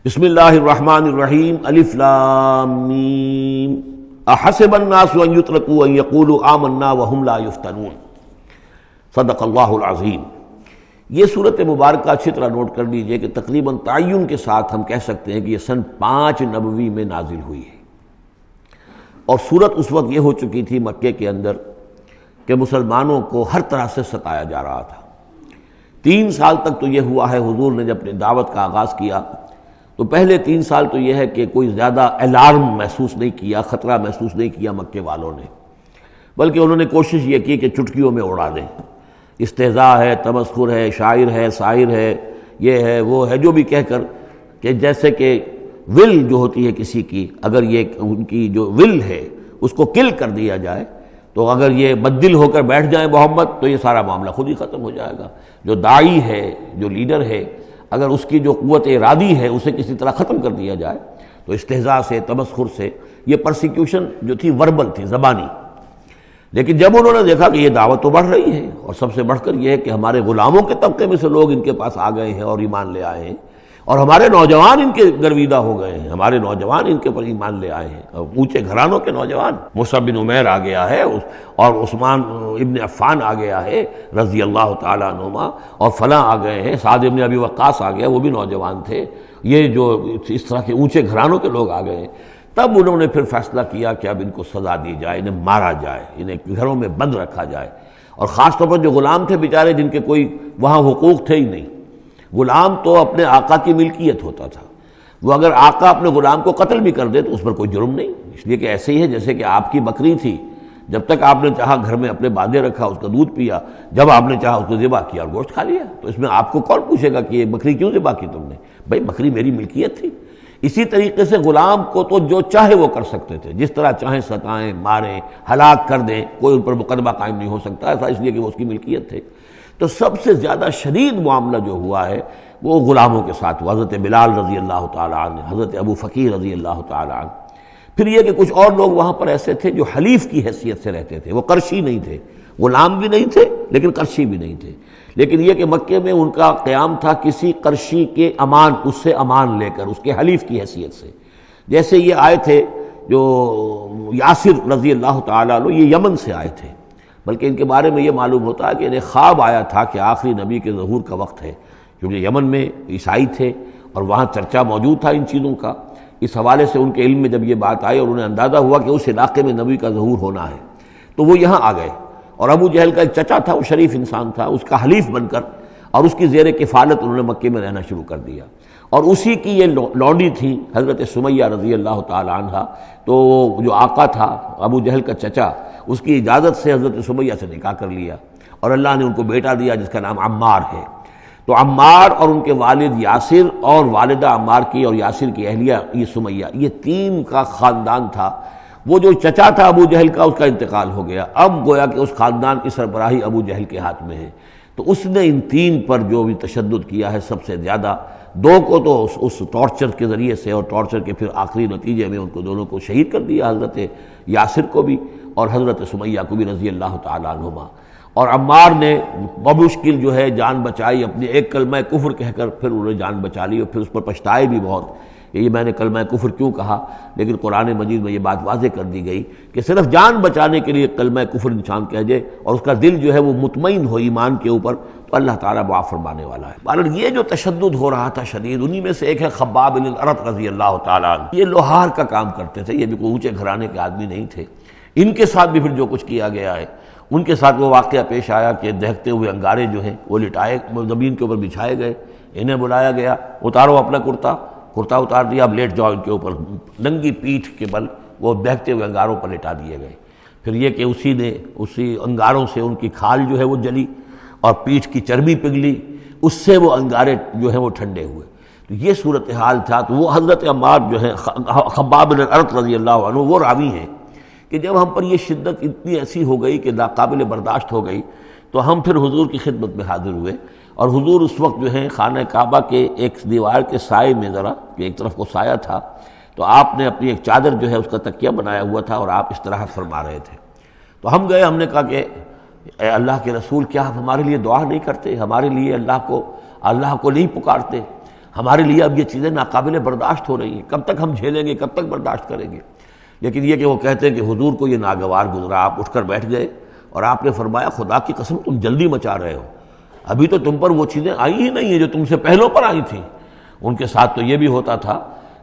بسم اللہ الرحمن الرحیم الف لام میم احسب الناس ان یترکوا ان یقولوا آمنا وهم لا یفتنون صدق اللہ العظیم۔ یہ صورت مبارکہ اچھی طرح نوٹ کر لیجئے کہ تقریباً تعین کے ساتھ ہم کہہ سکتے ہیں کہ یہ سن 5 نبوی میں نازل ہوئی ہے، اور صورت اس وقت یہ ہو چکی تھی مکے کے اندر کہ مسلمانوں کو ہر طرح سے ستایا جا رہا تھا۔ 3 سال تک تو یہ ہوا ہے، حضور نے جب اپنی دعوت کا آغاز کیا تو پہلے 3 سال تو یہ ہے کہ کوئی زیادہ الارم محسوس نہیں کیا، خطرہ محسوس نہیں کیا مکے والوں نے، بلکہ انہوں نے کوشش یہ کی کہ چٹکیوں میں اڑا دیں۔ استہزاء ہے، تمسخر ہے، شاعر ہے، ساحر ہے، یہ ہے وہ ہے، جو بھی کہہ کر کہ جیسے کہ ول جو ہوتی ہے کسی کی، اگر یہ ان کی جو ول ہے اس کو کل کر دیا جائے تو اگر یہ بددل ہو کر بیٹھ جائیں محمد تو یہ سارا معاملہ خود ہی ختم ہو جائے گا۔ جو داعی ہے، جو لیڈر ہے، اگر اس کی جو قوت ارادی ہے اسے کسی طرح ختم کر دیا جائے تو استہزاء سے، تمسخر سے، یہ پرسیکیوشن جو تھی وربل تھی، زبانی۔ لیکن جب انہوں نے دیکھا کہ یہ دعوت تو بڑھ رہی ہے، اور سب سے بڑھ کر یہ ہے کہ ہمارے غلاموں کے طبقے میں سے لوگ ان کے پاس آ گئے ہیں اور ایمان لے آئے ہیں، اور ہمارے نوجوان ان کے گرویدہ ہو گئے ہیں، ہمارے نوجوان ان کے پر ایمان لے آئے ہیں، اور اونچے گھرانوں کے نوجوان، مصعب بن عمیر آ گیا ہے، اور عثمان ابن عفان آ گیا ہے رضی اللہ تعالیٰ عنہما، اور فلاں آ گئے ہیں، سعد ابن ابی وقاص آ گیا، وہ بھی نوجوان تھے، یہ جو اس طرح کے اونچے گھرانوں کے لوگ آ گئے ہیں۔ تب انہوں نے پھر فیصلہ کیا کہ اب ان کو سزا دی جائے، انہیں مارا جائے، انہیں گھروں میں بند رکھا جائے، اور خاص طور پر جو غلام تھے بیچارے، جن کے کوئی وہاں حقوق تھے ہی نہیں۔ غلام تو اپنے آقا کی ملکیت ہوتا تھا، وہ اگر آقا اپنے غلام کو قتل بھی کر دے تو اس پر کوئی جرم نہیں، اس لیے کہ ایسے ہی ہے جیسے کہ آپ کی بکری تھی، جب تک آپ نے چاہا گھر میں اپنے باندھے رکھا، اس کا دودھ پیا، جب آپ نے چاہا اس کو ذبح کیا اور گوشت کھا لیا، تو اس میں آپ کو کون پوچھے گا کہ یہ بکری کیوں ذبح کی تم نے؟ بھائی بکری میری ملکیت تھی۔ اسی طریقے سے غلام کو تو جو چاہے وہ کر سکتے تھے، جس طرح چاہیں ستائیں، ماریں، ہلاک کر دیں، کوئی ان پر مقدمہ قائم نہیں ہو سکتا، ایسا اس لیے کہ وہ اس کی ملکیت تھے۔ تو سب سے زیادہ شدید معاملہ جو ہوا ہے وہ غلاموں کے ساتھ ہوا، حضرت بلال رضی اللہ تعالیٰ عنہ، حضرت ابو فقیر رضی اللہ تعالیٰ عنہ۔ پھر یہ کہ کچھ اور لوگ وہاں پر ایسے تھے جو حلیف کی حیثیت سے رہتے تھے، وہ قرشی نہیں تھے، غلام بھی نہیں تھے لیکن قرشی بھی نہیں تھے، لیکن یہ کہ مکے میں ان کا قیام تھا کسی قرشی کے امان، اس سے امان لے کر، اس کے حلیف کی حیثیت سے۔ جیسے یہ آئے تھے جو یاسر رضی اللہ تعالیٰ عنہ، یہ یمن سے آئے تھے، بلکہ ان کے بارے میں یہ معلوم ہوتا ہے کہ انہیں خواب آیا تھا کہ آخری نبی کے ظہور کا وقت ہے، کیونکہ یمن میں عیسائی تھے اور وہاں چرچا موجود تھا ان چیزوں کا۔ اس حوالے سے ان کے علم میں جب یہ بات آئی اور انہیں اندازہ ہوا کہ اس علاقے میں نبی کا ظہور ہونا ہے تو وہ یہاں آ گئے، اور ابو جہل کا ایک چچا تھا، وہ شریف انسان تھا، اس کا حلیف بن کر اور اس کی زیر کفالت انہوں نے مکے میں رہنا شروع کر دیا، اور اسی کی یہ لونڈی تھی حضرت سمیہ رضی اللہ تعالی عنہ۔ تو جو آقا تھا ابو جہل کا چچا، اس کی اجازت سے حضرت سمیہ سے نکاح کر لیا، اور اللہ نے ان کو بیٹا دیا جس کا نام عمار ہے۔ تو عمار اور ان کے والد یاسر اور والدہ عمار کی اور یاسر کی اہلیہ یہ سمیہ، یہ 3 کا خاندان تھا۔ وہ جو چچا تھا ابو جہل کا، اس کا انتقال ہو گیا، اب گویا کہ اس خاندان کی سربراہی ابو جہل کے ہاتھ میں ہے۔ تو اس نے ان 3 پر جو بھی تشدد کیا ہے سب سے زیادہ، 2 کو تو اس ٹارچر کے ذریعے سے، اور ٹارچر کے پھر آخری نتیجے میں ان کو دونوں کو شہید کر دیا، حضرت یاسر کو بھی اور حضرت سمیہ کو بھی رضی اللہ تعالیٰ عنہما۔ اور عمار نے بمشکل جو ہے جان بچائی، اپنے ایک کلمہ کفر کہہ کر پھر انہوں نے جان بچا لی، اور پھر اس پر پچھتائے بھی بہت کہ یہ میں نے کلمہ کفر کیوں کہا، لیکن قرآن مجید میں یہ بات واضح کر دی گئی کہ صرف جان بچانے کے لیے کلمہ کفر انسان کہہ جائے اور اس کا دل جو ہے وہ مطمئن ہو ایمان کے اوپر، تو اللہ تعالیٰ معاف فرمانے والا ہے۔ بہرحال یہ جو تشدد ہو رہا تھا شدید، انہی میں سے ایک ہے خباب بن الارت رضی اللہ تعالیٰ عنہ۔ یہ لوہار کا کام کرتے تھے، یہ بھی کوئی اونچے گھرانے کے آدمی نہیں تھے۔ ان کے ساتھ بھی پھر جو کچھ کیا گیا ہے، ان کے ساتھ وہ واقعہ پیش آیا کہ دہکتے ہوئے انگارے جو ہیں وہ لٹائے، زمین کے اوپر بچھائے گئے، انہیں بلایا گیا، اتارو اپنا کرتا اتار دیا، اب لیٹ جاؤ ان کے اوپر، ننگی پیٹھ کے بل وہ دہکتے ہوئے انگاروں پر لٹا دیے گئے۔ پھر یہ کہ اسی انگاروں سے ان کی کھال جو ہے وہ جلی اور پیٹھ کی چربی پگھلی، اس سے وہ انگارے جو ہیں وہ ٹھنڈے ہوئے۔ تو یہ صورتحال تھا۔ تو وہ حضرت عمار جو ہے خباب بن الارت رضی اللہ عنہ، وہ راوی ہیں کہ جب ہم پر یہ شدت اتنی ایسی ہو گئی کہ ناقابل برداشت ہو گئی تو ہم پھر حضور کی خدمت میں حاضر ہوئے، اور حضور اس وقت جو ہے خانہ کعبہ کے ایک دیوار کے سائے میں، ذرا کہ ایک طرف کو سایہ تھا، تو آپ نے اپنی ایک چادر جو ہے اس کا تکیہ بنایا ہوا تھا اور آپ اس طرح فرما رہے تھے۔ تو ہم گئے، ہم نے کہا کہ اے اللہ کے رسول، کیا آپ ہمارے لیے دعا نہیں کرتے، ہمارے لیے اللہ کو نہیں پکارتے؟ ہمارے لیے اب یہ چیزیں ناقابل برداشت ہو رہی ہیں، کب تک ہم جھیلیں گے، کب تک برداشت کریں گے؟ لیکن یہ کہ وہ کہتے ہیں کہ حضور کو یہ ناگوار گزرا، آپ اٹھ کر بیٹھ گئے اور آپ نے فرمایا خدا کی قسم تم جلدی مچا رہے ہو، ابھی تو تم پر وہ چیزیں آئی ہی نہیں ہیں جو تم سے پہلوں پر آئی تھیں۔ ان کے ساتھ تو یہ بھی ہوتا تھا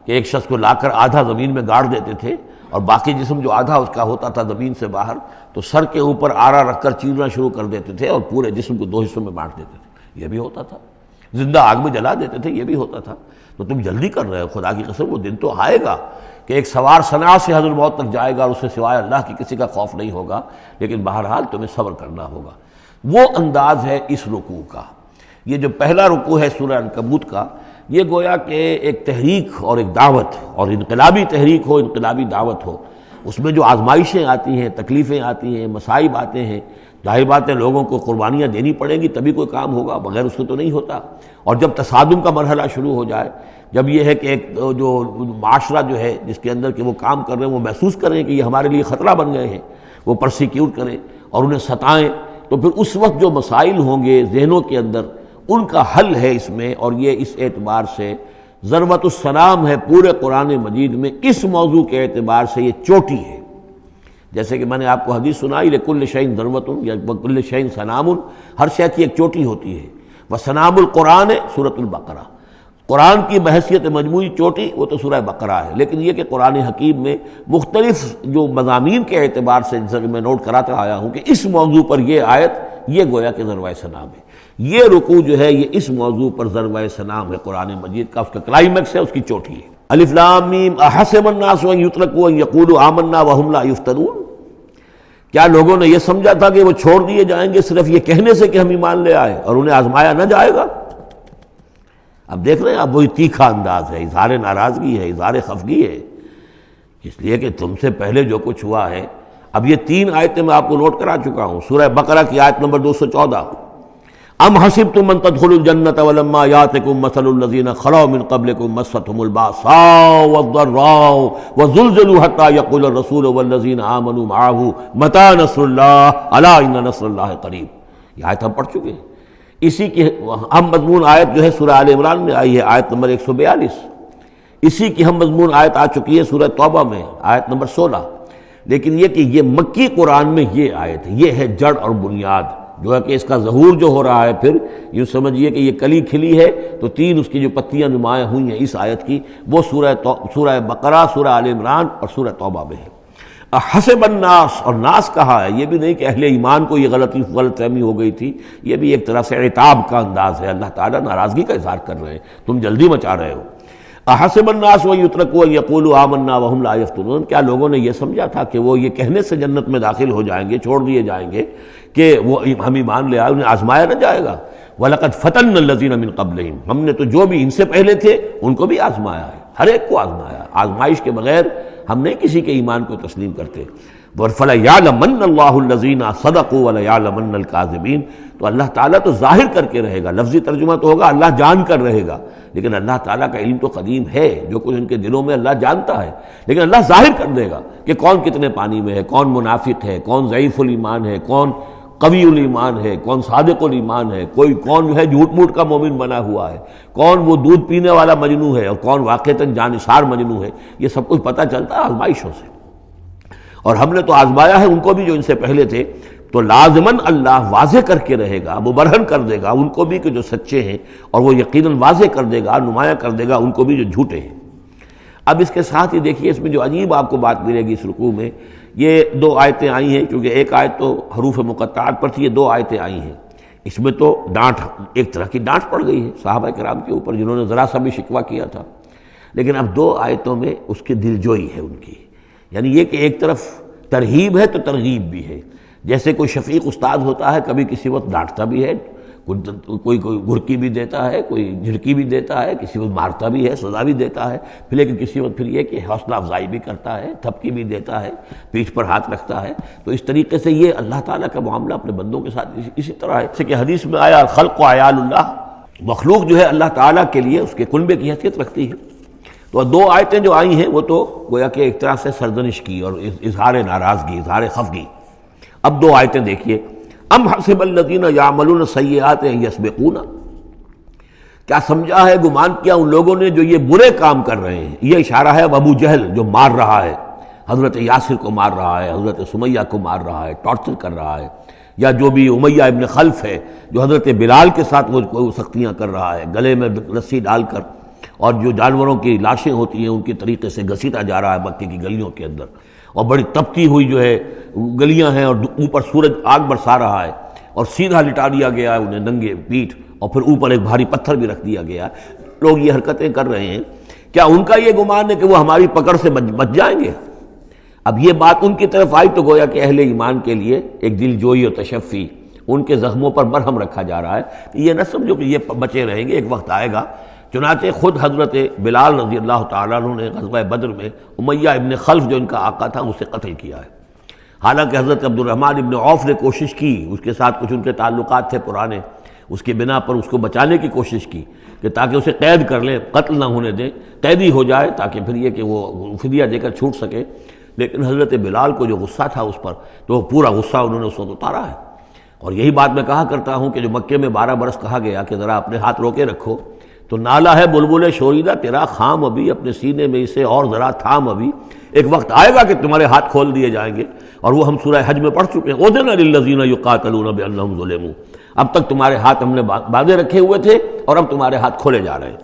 کہ ایک شخص کو لا کر آدھا زمین میں گاڑ دیتے تھے اور باقی جسم جو آدھا اس کا ہوتا تھا زمین سے باہر، تو سر کے اوپر آرا رکھ کر چیرنا شروع کر دیتے تھے اور پورے جسم کو 2 حصوں میں بانٹ دیتے تھے، یہ بھی ہوتا تھا۔ زندہ آگ میں جلا دیتے تھے، یہ بھی ہوتا تھا۔ تو تم جلدی کر رہے ہو، خدا کی قسم وہ دن تو آئے گا کہ ایک سوار صنعا سے حضر موت تک جائے گا اور اس سے سوائے اللہ کی کسی کا خوف نہیں ہوگا، لیکن بہرحال تمہیں صبر کرنا ہوگا۔ وہ انداز ہے اس رکوع کا۔ یہ جو پہلا رکوع ہے سورہ عنکبوت کا، یہ گویا کہ ایک تحریک اور ایک دعوت، اور انقلابی تحریک ہو، انقلابی دعوت ہو، اس میں جو آزمائشیں آتی ہیں، تکلیفیں آتی ہیں، مصائب آتے ہیں، ظاہر بات ہے لوگوں کو قربانیاں دینی پڑیں گی تبھی کوئی کام ہوگا، بغیر اس کے تو نہیں ہوتا۔ اور جب تصادم کا مرحلہ شروع ہو جائے، جب یہ ہے کہ ایک جو معاشرہ جو ہے جس کے اندر کہ وہ کام کر رہے ہیں وہ محسوس کریں کہ یہ ہمارے لیے خطرہ بن گئے ہیں، وہ پرسیکیوٹ کریں اور انہیں ستائیں، تو پھر اس وقت جو مسائل ہوں گے ذہنوں کے اندر ان کا حل ہے اس میں۔ اور یہ اس اعتبار سے ضربۃ السلام ہے پورے قرآن مجید میں، اس موضوع کے اعتبار سے یہ چوٹی ہے۔ جیسے کہ میں نے آپ کو حدیث سنائی لکل شیء ضربۃ یا کل شیء سنام، ہر شے کی ایک چوٹی ہوتی ہے، وسنام القرآن سورۃ البقرہ، قرآن کی بحیثیت مجموعی چوٹی وہ تو سورہ بقرہ ہے، لیکن یہ کہ قرآن حکیم میں مختلف جو مضامین کے اعتبار سے جیسا کہ میں نوٹ کراتا آیا ہوں کہ اس موضوع پر یہ آیت یہ گویا کہ ذروۂ سنام ہے، یہ رکوع جو ہے یہ اس موضوع پر ذروۂ سنام ہے قرآن مجید کا، اس کا کلائمیکس ہے، اس کی چوٹی ہے۔ الف لام میم احسب الناس ان یترکوا ان یقولوا آمنا وهم لا یفتنون، کیا لوگوں نے یہ سمجھا تھا کہ وہ چھوڑ دیے جائیں گے صرف یہ کہنے سے کہ ہم ایمان لے آئے اور انہیں آزمایا نہ جائے گا؟ اب دیکھ رہے ہیں اب وہی تیکھا انداز ہے، اظہار ناراضگی ہے، اظہار خفگی ہے، اس لیے کہ تم سے پہلے جو کچھ ہوا ہے۔ اب یہ 3 آیتیں میں آپ کو نوٹ کرا چکا ہوں، سورہ بقرہ کی آیت نمبر 214، ام حسبتم ان تدخلوا الجنۃ ولما یاتکم مثل الذین خلوا من قبلکم مستهم الباساء والضراء وزلزلوا حتى یقول الرسول والذین آمنوا معه متى نصر اللہ الا ان نصر اللہ قریب۔ یہ آیت ہم پڑھ چکے ہیں۔ اسی کی ہم مضمون آیت جو ہے سورہ آل عمران میں آئی ہے، آیت نمبر 142۔ اسی کی ہم مضمون آیت آ چکی ہے سورہ توبہ میں، آیت نمبر 16۔ لیکن یہ کہ یہ مکی قرآن میں یہ آیت ہے، یہ ہے جڑ اور بنیاد، جو ہے کہ اس کا ظہور جو ہو رہا ہے، پھر یوں سمجھیے کہ یہ کلی کھلی ہے تو 3 اس کی جو پتیاں نمایاں ہوئی ہیں اس آیت کی، وہ سورہ بقرہ، سورہ آل عمران اور سورہ توبہ میں ہے۔ حسب الناس، اور ناس کہا ہے، یہ بھی نہیں کہ اہل ایمان کو یہ غلط فہمی ہو گئی تھی، یہ بھی ایک طرح سے عتاب کا انداز ہے، اللہ تعالیٰ ناراضگی کا اظہار کر رہے ہیں، تم جلدی مچا رہے ہو۔ احسب الناس ان یترکوا ان یقولوا آمنا وهم لا یفتنون، کیا لوگوں نے یہ سمجھا تھا کہ وہ یہ کہنے سے جنت میں داخل ہو جائیں گے، چھوڑ دیے جائیں گے کہ وہ ہم ایمان لے آئے، انہیں آزمایا نہ جائے گا؟ وَلَقَدْ فَتَنَّا الَّذِينَ مِن قَبْلِهِمْ، ہم نے تو جو بھی ان سے پہلے تھے ان کو بھی آزمایا ہے، ہر ایک کو آزمایا، آزمائش کے بغیر ہم نہیں کسی کے ایمان کو تسلیم کرتے۔ فَلَيَعْلَمَنَّ اللَّهُ الَّذِينَ صَدَقُوا وَلَيَعْلَمَنَّ الْكَاذِبِينَ، تو اللہ تعالیٰ تو ظاہر کر کے رہے گا، لفظی ترجمہ تو ہوگا اللہ جان کر رہے گا، لیکن اللہ تعالیٰ کا علم تو قدیم ہے، جو کچھ ان کے دلوں میں اللہ جانتا ہے، لیکن اللہ ظاہر کر دے گا کہ کون کتنے پانی میں ہے، کون منافق ہے، کون ضعیف الایمان ہے، کون قوی الایمان ہے، کون صادق الایمان ہے، کوئی کون جو ہے جھوٹ موٹ کا مومن بنا ہوا ہے، کون وہ دودھ پینے والا مجنو ہے اور کون واقعتاً جانثار مجنو ہے، یہ سب کچھ پتہ چلتا ہے آزمائشوں سے۔ اور ہم نے تو آزمایا ہے ان کو بھی جو ان سے پہلے تھے، تو لازماً اللہ واضح کر کے رہے گا، مبرہن کر دے گا ان کو بھی کہ جو سچے ہیں، اور وہ یقیناً واضح کر دے گا، نمایاں کر دے گا ان کو بھی جو جھوٹے ہیں۔ اب اس کے ساتھ ہی دیکھیے اس میں جو عجیب آپ کو بات ملے گی اس رکوع میں، یہ 2 آیتیں آئی ہیں، کیونکہ ایک آیت تو حروف مقطعات پر تھی، یہ 2 آیتیں آئی ہیں، اس میں تو ڈانٹ، ایک طرح کی ڈانٹ پڑ گئی ہے صحابہ کرام کے اوپر جنہوں نے ذرا سا بھی شکوہ کیا تھا، لیکن اب 2 آیتوں میں اس کی دلجوئی ہے ان کی، یعنی یہ کہ ایک طرف ترغیب ہے تو ترغیب بھی ہے، جیسے کوئی شفیق استاد ہوتا ہے کبھی کسی وقت ڈانٹتا بھی ہے، کوئی گھرکی بھی دیتا ہے، کوئی جھڑکی بھی دیتا ہے، کسی وقت مارتا بھی ہے، سزا بھی دیتا ہے، پھر لیکن کسی وقت پھر یہ کہ حوصلہ افزائی بھی کرتا ہے، تھپکی بھی دیتا ہے، پیٹھ پر ہاتھ رکھتا ہے۔ تو اس طریقے سے یہ اللہ تعالیٰ کا معاملہ اپنے بندوں کے ساتھ اسی طرح ہے، جیسے کہ حدیث میں آیا خلق و عیال اللہ، مخلوق جو ہے اللہ تعالیٰ کے لیے اس کے کنبے کی حیثیت رکھتی ہے۔ تو 2 آیتیں جو آئی ہیں وہ تو گویا کہ ایک طرح سے سرزنش کی اور اظہار ناراضگی، اظہار خفگی۔ اب 2 آیتیں دیکھیے، ام حسب الذین یعملون السیئات ان یسبقونا، کیا سمجھا ہے، گمان کیا ان لوگوں نے جو یہ برے کام کر رہے ہیں. یہ اشارہ ہے اب ابو جہل جو مار رہا ہے، حضرت یاسر کو مار رہا ہے، حضرت سمیہ کو مار رہا ہے، ٹارچر کر رہا ہے، یا جو بھی امیہ ابن خلف ہے جو حضرت بلال کے ساتھ وہ سختیاں کر رہا ہے، گلے میں رسی ڈال کر، اور جو جانوروں کی لاشیں ہوتی ہیں ان کی طریقے سے گھسیٹا جا رہا ہے مکے کی گلیوں کے اندر، اور بڑی تپتی ہوئی جو ہے گلیاں ہیں، اور اوپر سورج آگ برسا رہا ہے، اور سیدھا لٹا دیا گیا ہے انہیں ننگے پیٹھ، اور پھر اوپر ایک بھاری پتھر بھی رکھ دیا گیا. لوگ یہ حرکتیں کر رہے ہیں، کیا ان کا یہ گمان ہے کہ وہ ہماری پکڑ سے بچ جائیں گے؟ اب یہ بات ان کی طرف آئی تو گویا کہ اہل ایمان کے لیے ایک دل جوئی اور تشفی، ان کے زخموں پر مرہم رکھا جا رہا ہے. یہ نہ سمجھو کہ یہ بچے رہیں گے، ایک وقت آئے گا. چنانچہ خود حضرت بلال رضی اللہ تعالیٰ عنہ نے غزوہ بدر میں امیہ ابن خلف جو ان کا آقا تھا اسے قتل کیا ہے. حالانکہ حضرت عبد الرحمن ابن عوف نے کوشش کی، اس کے ساتھ کچھ ان کے تعلقات تھے پرانے، اس کی بنا پر اس کو بچانے کی کوشش کی کہ تاکہ اسے قید کر لیں، قتل نہ ہونے دیں، قیدی ہو جائے تاکہ پھر یہ کہ وہ فدیہ دے کر چھوٹ سکے. لیکن حضرت بلال کو جو غصہ تھا اس پر، تو وہ پورا غصہ انہوں نے اس وقت اتارا ہے. اور یہی بات میں کہا کرتا ہوں کہ جو مکے میں 12 برس کہا گیا کہ ذرا اپنے ہاتھ روکے رکھو، تو نالا ہے بلبل شوریدہ تیرا خام ابھی، اپنے سینے میں اسے اور ذرا تھام ابھی، ایک وقت آئے گا کہ تمہارے ہاتھ کھول دیے جائیں گے. اور وہ ہم سورہ حج میں پڑھ چکے ہیں، اذن للذین یقاتلون بانہم ظلموا، اب تک تمہارے ہاتھ ہم نے باندھے رکھے ہوئے تھے اور اب تمہارے ہاتھ کھولے جا رہے ہیں.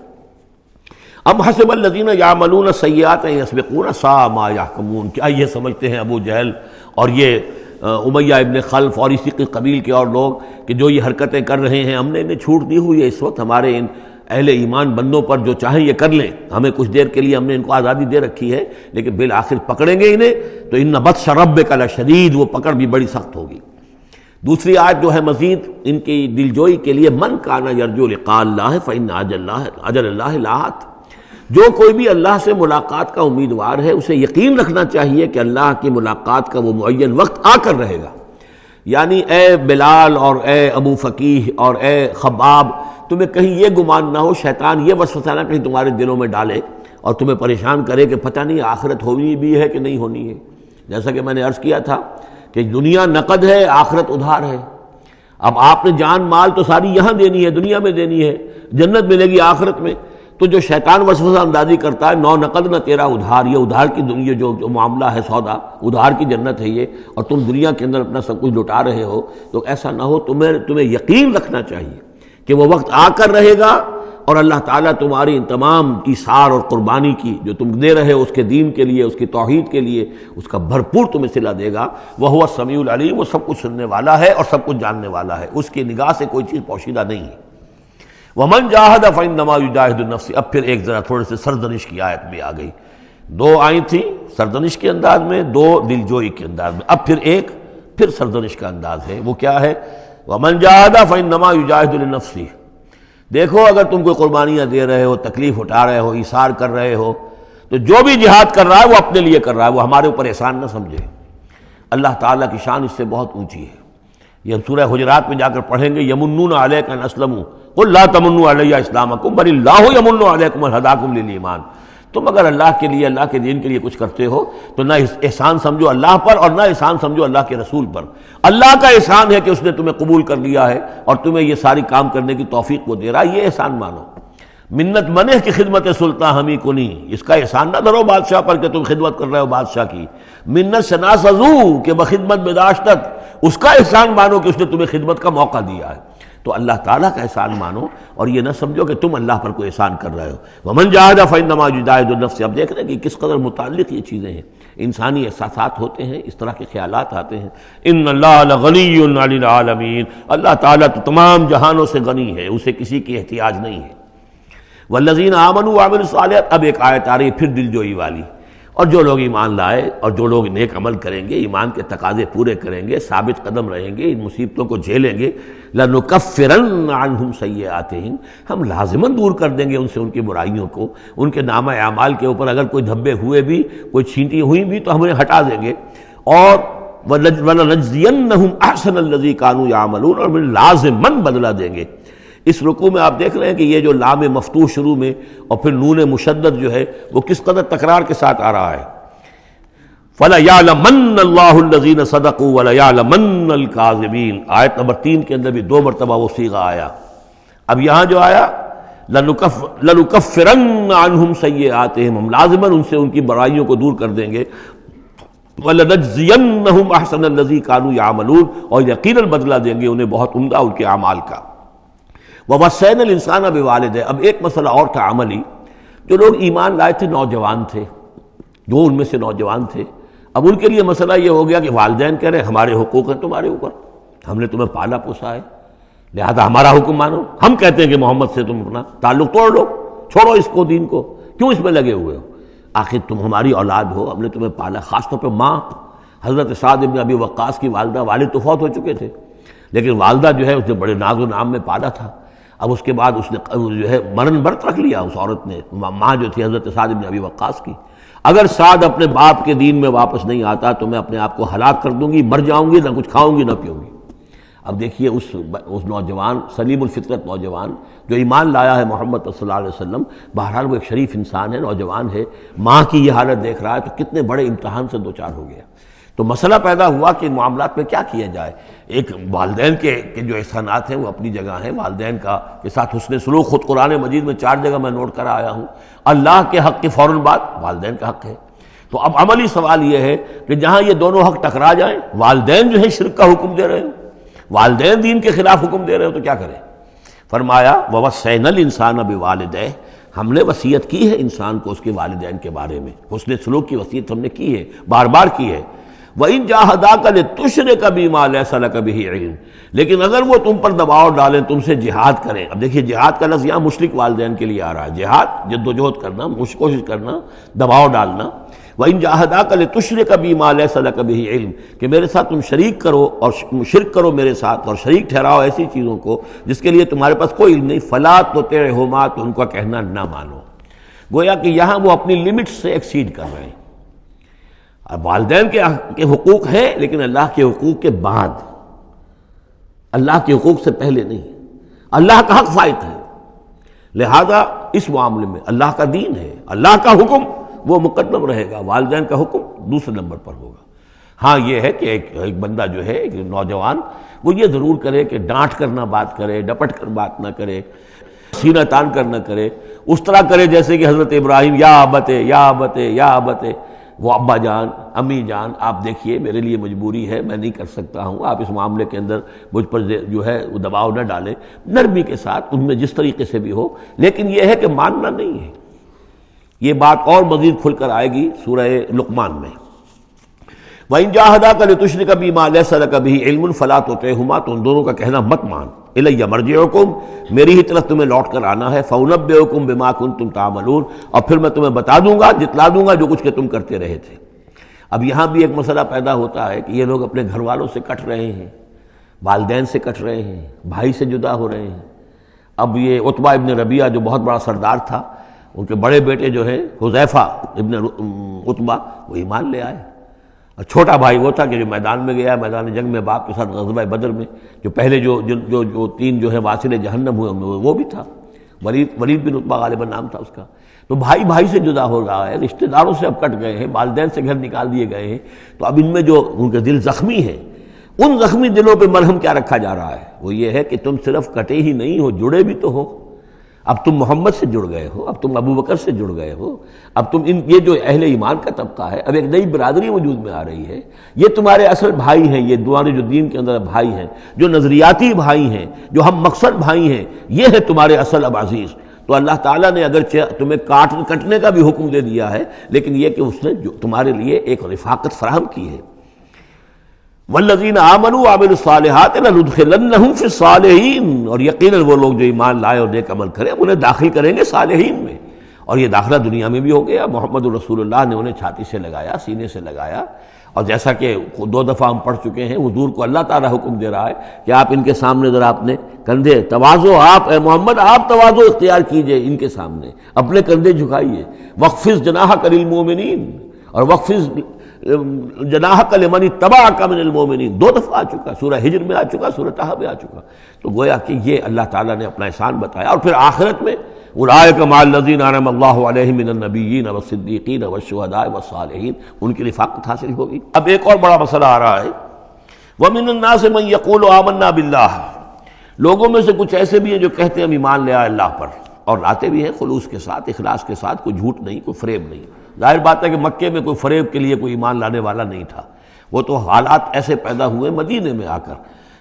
ام حسب الذین یعملون السیئات ان یسبقونا ساء ما یحکمون، کیا یہ سمجھتے ہیں ابو جہل اور یہ امیہ ابن خلف اور اسی قبیل کے اور لوگ کہ جو یہ حرکتیں کر رہے ہیں ہم نے انہیں چھوٹ دی ہوئی ہے، اس وقت ہمارے ان اہل ایمان بندوں پر جو چاہیں یہ کر لیں، ہمیں کچھ دیر کے لیے ہم نے ان کو آزادی دے رکھی ہے، لیکن بالآخر پکڑیں گے انہیں تو ان بطش ربک لشدید، وہ پکڑ بھی بڑی سخت ہوگی. دوسری آیت جو ہے مزید ان کی دلجوئی کے لیے، من کان یرجو لقاء اللہ فإن اجل اللہ لآت، جو کوئی بھی اللہ سے ملاقات کا امیدوار ہے اسے یقین رکھنا چاہیے کہ اللہ کی ملاقات کا وہ معین وقت آ کر رہے گا. یعنی اے بلال اور اے ابو فقیہ اور اے خباب، تمہیں کہیں یہ گمان نہ ہو، شیطان یہ وسوسہ نہ کہیں تمہارے دلوں میں ڈالے اور تمہیں پریشان کرے کہ پتہ نہیں آخرت ہونی بھی ہے کہ نہیں ہونی ہے. جیسا کہ میں نے عرض کیا تھا کہ دنیا نقد ہے، آخرت ادھار ہے. اب آپ نے جان مال تو ساری یہاں دینی ہے، دنیا میں دینی ہے، جنت ملے گی آخرت میں. تو جو شیطان وسوسہ اندازی کرتا ہے نو نقد نہ تیرا ادھار، یہ ادھار کی دنیا جو معاملہ ہے، سودا ادھار کی جنت ہے یہ، اور تم دنیا کے اندر اپنا سب کچھ لٹا رہے ہو، تو ایسا نہ ہو. تمہیں یقین رکھنا چاہیے کہ وہ وقت آ کر رہے گا اور اللہ تعالیٰ تمہاری ان تمام ایثار اور قربانی کی جو تم دے رہے ہو اس کے دین کے لیے، اس کی توحید کے لیے، اس کا بھرپور تمہیں صلہ دے گا. وَهُوَ السَّمِيعُ الْعَلِيمُ، وہ سب کچھ سننے والا ہے اور سب کچھ جاننے والا ہے، اس کی نگاہ سے کوئی چیز پوشیدہ نہیں ہے. وَمَنْ جَاهَدَ فَإِنَّمَا يُجَاهِدُ النَّفْسِ. اب پھر ایک ذرا تھوڑے سے سرزنش کی آیت بھی آ گئی. دو آئی تھی سرزنش کے انداز میں، دو دلجوئی کے انداز میں، اب پھر ایک پھر سرزنش کا انداز ہے. وہ کیا ہے؟ وَمَنْ جَاهَدَ فَإِنَّمَا يُجَاهِدُ لِنَفْسِهِ. دیکھو اگر تم کوئی قربانیاں دے رہے ہو، تکلیف اٹھا رہے ہو، ایثار کر رہے ہو، تو جو بھی جہاد کر رہا ہے وہ اپنے لیے کر رہا ہے، وہ ہمارے اوپر احسان نہ سمجھے. اللہ تعالیٰ کی شان اس سے بہت اونچی ہے. یہ ہم سورہ حجرات میں جا کر پڑھیں گے، یمنون علیک ان اسلموا قل لا تمنوا علی اسلامکم بل اللہ یمن علیکم ان ہداکم للایمان. تم اگر اللہ کے لیے، اللہ کے دین کے لیے کچھ کرتے ہو تو نہ احسان سمجھو اللہ پر اور نہ احسان سمجھو اللہ کے رسول پر. اللہ کا احسان ہے کہ اس نے تمہیں قبول کر لیا ہے اور تمہیں یہ ساری کام کرنے کی توفیق وہ دے رہا ہے، یہ احسان مانو. منت منع کی خدمت سلطان ہمیں کو نہیں، اس کا احسان نہ دھرو بادشاہ پر کہ تم خدمت کر رہے ہو بادشاہ کی. منت شناسزو کہ بخدمت بداشتت، اس کا احسان مانو کہ اس نے تمہیں خدمت کا موقع دیا ہے. تو اللہ تعالیٰ کا احسان مانو اور یہ نہ سمجھو کہ تم اللہ پر کوئی احسان کر رہے ہو. وَمَنْ جَاهَدَ فَإِنَّمَا يُجَاهِدُ النَّفْسِ. اب دیکھ رہے ہیں کہ کس قدر متعلق یہ چیزیں ہیں، انسانی احساسات ہوتے ہیں، اس طرح کے خیالات آتے ہیں. اِنَّ اللَّهَ لَغَنِيٌّ عَنِ الْعَالَمِينَ. اللہ تعالیٰ تو تمام جہانوں سے غنی ہے، اسے کسی کی احتیاج نہیں ہے. وَالَّذِينَ آمَنُوا وَعَمِلُوا الصَّالِحَاتِ. اب ایک آیت آ رہی ہے پھر دل جوئی والی. اور جو لوگ ایمان لائے اور جو لوگ نیک عمل کریں گے، ایمان کے تقاضے پورے کریں گے، ثابت قدم رہیں گے، ان مصیبتوں کو جھیلیں گے، لَنُكَفِّرَنَّ عَنْهُمْ سَيِّئَاتِهِمْ. ہم لازماً دور کر دیں گے ان سے ان کی برائیوں کو. ان کے نامہ اعمال کے اوپر اگر کوئی دھبے ہوئے بھی، کوئی چھینٹی ہوئی بھی تو ہم انہیں ہٹا دیں گے. اور وَلَنَجْزِيَنَّهُمْ أَحْسَنَ الَّذِي كَانُوا يَعْمَلُونَ. اور لازماً بدلہ دیں گے. اس رکوع میں آپ دیکھ رہے ہیں کہ یہ جو لام مفتوح شروع میں اور پھر نون مشدد جو ہے وہ کس قدر تکرار کے ساتھ آ رہا ہے. فَلَيَعْلَمَنَّ اللَّهُ الَّذِينَ صَدَقُوا وَلَيَعْلَمَنَّ الْكَاذِبِينَ. آیت نمبر 3 کے اندر بھی 2 مرتبہ وہ صیغہ آیا. اب یہاں جو آیا لنکفرن عنہم سیئاتہم، ہم لازماً ان سے ان کی برائیوں کو دور کر دیں گے، وَلَنَجْزِيَنَّهُمْ أَحْسَنَ الَّذِي كَانُوا يَعْمَلُونَ، اور یقیناً بدلہ دیں گے انہیں بہت عمدہ ان کے اعمال کا۔ وَوَصَّيْنَا الْإِنسَانَ بِوَالِدَيْهِ، اب ایک مسئلہ اور تھا عملی، جو لوگ ایمان لائے تھے نوجوان تھے، جو ان میں سے نوجوان تھے، اب ان کے لیے مسئلہ یہ ہو گیا کہ والدین کہہ رہے ہیں ہمارے حقوق ہیں تمہارے اوپر، ہم نے تمہیں پالا پوسا ہے، لہذا ہمارا حکم مانو۔ ہم کہتے ہیں کہ محمد سے تم اپنا تعلق توڑ لو، چھوڑو اس کو، دین کو، کیوں اس میں لگے ہوئے ہو؟ آخر تم ہماری اولاد ہو، ہم نے تمہیں پالا، خاص طور پہ ماں۔ حضرت سعد بن ابی وقاص کی والدہ، والد تو فوت ہو چکے تھے، لیکن والدہ جو ہے اس نے بڑے ناز و نام میں پالا تھا۔ اب اس کے بعد اس نے جو ہے مرن برت رکھ لیا اس عورت نے، ماں جو تھی حضرت سعد بن ابی وقاص کی، اگر سعد اپنے باپ کے دین میں واپس نہیں آتا تو میں اپنے آپ کو ہلاک کر دوں گی، مر جاؤں گی، نہ کچھ کھاؤں گی نہ پیوں گی۔ اب دیکھیے اس نوجوان سلیم الفطرت نوجوان جو ایمان لایا ہے محمد صلی اللہ علیہ وسلم، بہرحال وہ ایک شریف انسان ہے، نوجوان ہے، ماں کی یہ حالت دیکھ رہا ہے تو کتنے بڑے امتحان سے دوچار ہو گیا۔ تو مسئلہ پیدا ہوا کہ ان معاملات میں کیا کیا جائے۔ ایک والدین کے جو احسانات ہیں وہ اپنی جگہ ہیں، والدین کے ساتھ حسن سلوک خود قرآن مجید میں 4 جگہ میں نوٹ کرا آیا ہوں۔ اللہ کے حق کے فوراً بعد والدین کا حق ہے۔ تو اب عملی سوال یہ ہے کہ جہاں یہ دونوں حق ٹکرا جائیں، والدین جو ہے شرک کا حکم دے رہے ہیں، والدین دین کے خلاف حکم دے رہے ہو، تو کیا کریں؟ فرمایا وَوَصَّيْنَا الْإِنسَانَ بِوَالِدَيْهِ، ہم نے وصیت کی ہے انسان کو اس کے والدین کے بارے میں، حسن سلوک کی وصیت ہم نے کی ہے، بار بار کی ہے۔ وَإِن جَاهَدَاكَ لِتُشْرِكَ بِمَا لَيْسَ لَكَ بِهِ عِلْمٌ، لیکن اگر وہ تم پر دباؤ ڈالیں، تم سے جہاد کریں۔ اب دیکھیے جہاد کا لفظ یہاں مشرک والدین کے لیے آ رہا ہے، جہاد جد و جہد کرنا، کوشش کرنا، دباؤ ڈالنا۔ وَإِن جَاهَدَاكَ لِتُشْرِكَ بِمَا لَيْسَ لَكَ بِهِ عِلْمٌ، کہ میرے ساتھ تم شریک کرو اور شرک کرو میرے ساتھ، اور شریک ٹھہراؤ ایسی چیزوں کو جس کے لیے تمہارے پاس کوئی علم نہیں، فَلَا تُطِعْهُمَا، تو ان کا کہنا نہ مانو۔ گویا کہ یہاں وہ اپنی لمٹ سے ایکسیڈ کر رہے ہیں۔ اب والدین کے حقوق ہیں لیکن اللہ کے حقوق کے بعد، اللہ کے حقوق سے پہلے نہیں، اللہ کا حق فائت ہے، لہذا اس معاملے میں اللہ کا دین ہے، اللہ کا حکم وہ مقدم رہے گا، والدین کا حکم دوسرے نمبر پر ہوگا۔ ہاں یہ ہے کہ ایک بندہ جو ہے، ایک نوجوان، وہ یہ ضرور کرے کہ ڈانٹ کر نہ بات کرے، ڈپٹ کر بات نہ کرے، سینہ تان کر نہ کرے، اس طرح کرے جیسے کہ حضرت ابراہیم یا ابتے یا ابتے یا ابتے، وہ ابا جان، امی جان، آپ دیکھیے میرے لیے مجبوری ہے، میں نہیں کر سکتا ہوں، آپ اس معاملے کے اندر مجھ پر جو ہے وہ دباؤ نہ ڈالیں، نرمی کے ساتھ ان میں جس طریقے سے بھی ہو، لیکن یہ ہے کہ ماننا نہیں ہے۔ یہ بات اور مزید کھل کر آئے گی سورہ لقمان میں۔ وَإِن جَاهَدَاكَ لِتُشْرِكَ بِمَا لَيْسَ لَكَ بِهِ عِلْمٌ فَلَا تُطِعْهُمَا، تو ان دونوں کا کہنا مت مان۔ إِلَيَّ مَرْجِعُكُمْ، میری ہی طرف تمہیں لوٹ کر آنا ہے، فَأُنَبِّئُكُمْ بِمَا كُنتُمْ تَعْمَلُونَ، اور پھر میں تمہیں بتا دوں گا، جتلا دوں گا جو کچھ کہ تم کرتے رہے تھے۔ اب یہاں بھی ایک مسئلہ پیدا ہوتا ہے کہ یہ لوگ اپنے گھر والوں سے کٹ رہے ہیں، والدین سے کٹ رہے ہیں، بھائی سے جدا ہو رہے ہیں۔ اب یہ عتبہ ابن ربیعہ جو بہت بڑا سردار تھا، ان کے بڑے بیٹے جو ہیں حذیفہ ابن عتبہ، وہ ایمان لے آئے، اور چھوٹا بھائی وہ تھا کہ جو میدان میں گیا، میدان جنگ میں باپ کے ساتھ غزوہ بدر میں، جو پہلے جو 3 جو ہے واصل جہنم ہوئے ان میں وہ بھی تھا، ولید بن عتبہ غالباً نام تھا اس کا۔ تو بھائی سے جدا ہو رہا ہے، رشتہ داروں سے اب کٹ گئے ہیں، والدین سے گھر نکال دیے گئے ہیں، تو اب ان میں جو ان کے دل زخمی ہیں، ان زخمی دلوں پہ مرہم کیا رکھا جا رہا ہے؟ وہ یہ ہے کہ تم صرف کٹے ہی نہیں ہو، جڑے بھی تو ہو۔ اب تم محمد سے جڑ گئے ہو، اب تم ابو بکر سے جڑ گئے ہو، اب تم یہ جو اہل ایمان کا طبقہ ہے، اب ایک نئی برادری وجود میں آ رہی ہے، یہ تمہارے اصل بھائی ہیں، یہ تمہارے جو دین کے اندر بھائی ہیں، جو نظریاتی بھائی ہیں، جو ہم مقصد بھائی ہیں، یہ ہے تمہارے اصل اب عزیز۔ تو اللہ تعالیٰ نے اگرچہ تمہیں کٹنے کا بھی حکم دے دیا ہے، لیکن یہ کہ اس نے جو تمہارے لیے ایک رفاقت فراہم کی ہے۔ والذین آمنوا وعملوا الصالحات لندخلنہم فی الصالحین، اور یقیناً وہ لوگ جو ایمان لائے اور نیک عمل کرے انہیں داخل کریں گے صالحین میں، اور یہ داخلہ دنیا میں بھی ہو گیا۔ محمد رسول اللہ نے انہیں چھاتی سے لگایا، سینے سے لگایا، اور جیسا کہ 2 دفعہ ہم پڑھ چکے ہیں، حضور کو اللہ تعالیٰ حکم دے رہا ہے کہ آپ ان کے سامنے ذرا اپنے کندھے تواضع، آپ اے محمد آپ تواضع اختیار کیجئے، ان کے سامنے اپنے کندھے جھکائیے۔ وَاخْفِضْ جَنَاحَكَ لِلْمُؤْمِنِينَ، اور وَاخْفِضْ جناحک لمن اتبعک من المؤمنین 2 دفعہ آ چکا، سورہ ہجر میں آ چکا، سورہ طہ میں آ چکا۔ تو گویا کہ یہ اللہ تعالیٰ نے اپنا احسان بتایا، اور پھر آخرت میں اولئک مع الذین انعم اللہ علیہم من النبیین والصدیقین والشہداء والصالحین، ان کی رفاقت حاصل ہوگی۔ اب ایک اور بڑا مسئلہ آ رہا ہے، ومن الناس من یقول آمنا باللہ، لوگوں میں سے کچھ ایسے بھی ہیں جو کہتے ہیں ہم ایمان لے آئے اللہ پر، اور لاتے بھی ہیں خلوص کے ساتھ، اخلاص کے ساتھ، کوئی جھوٹ نہیں، کوئی فریب نہیں۔ ظاہر بات ہے کہ مکے میں کوئی فریب کے لیے کوئی ایمان لانے والا نہیں تھا، وہ تو حالات ایسے پیدا ہوئے مدینے میں آ کر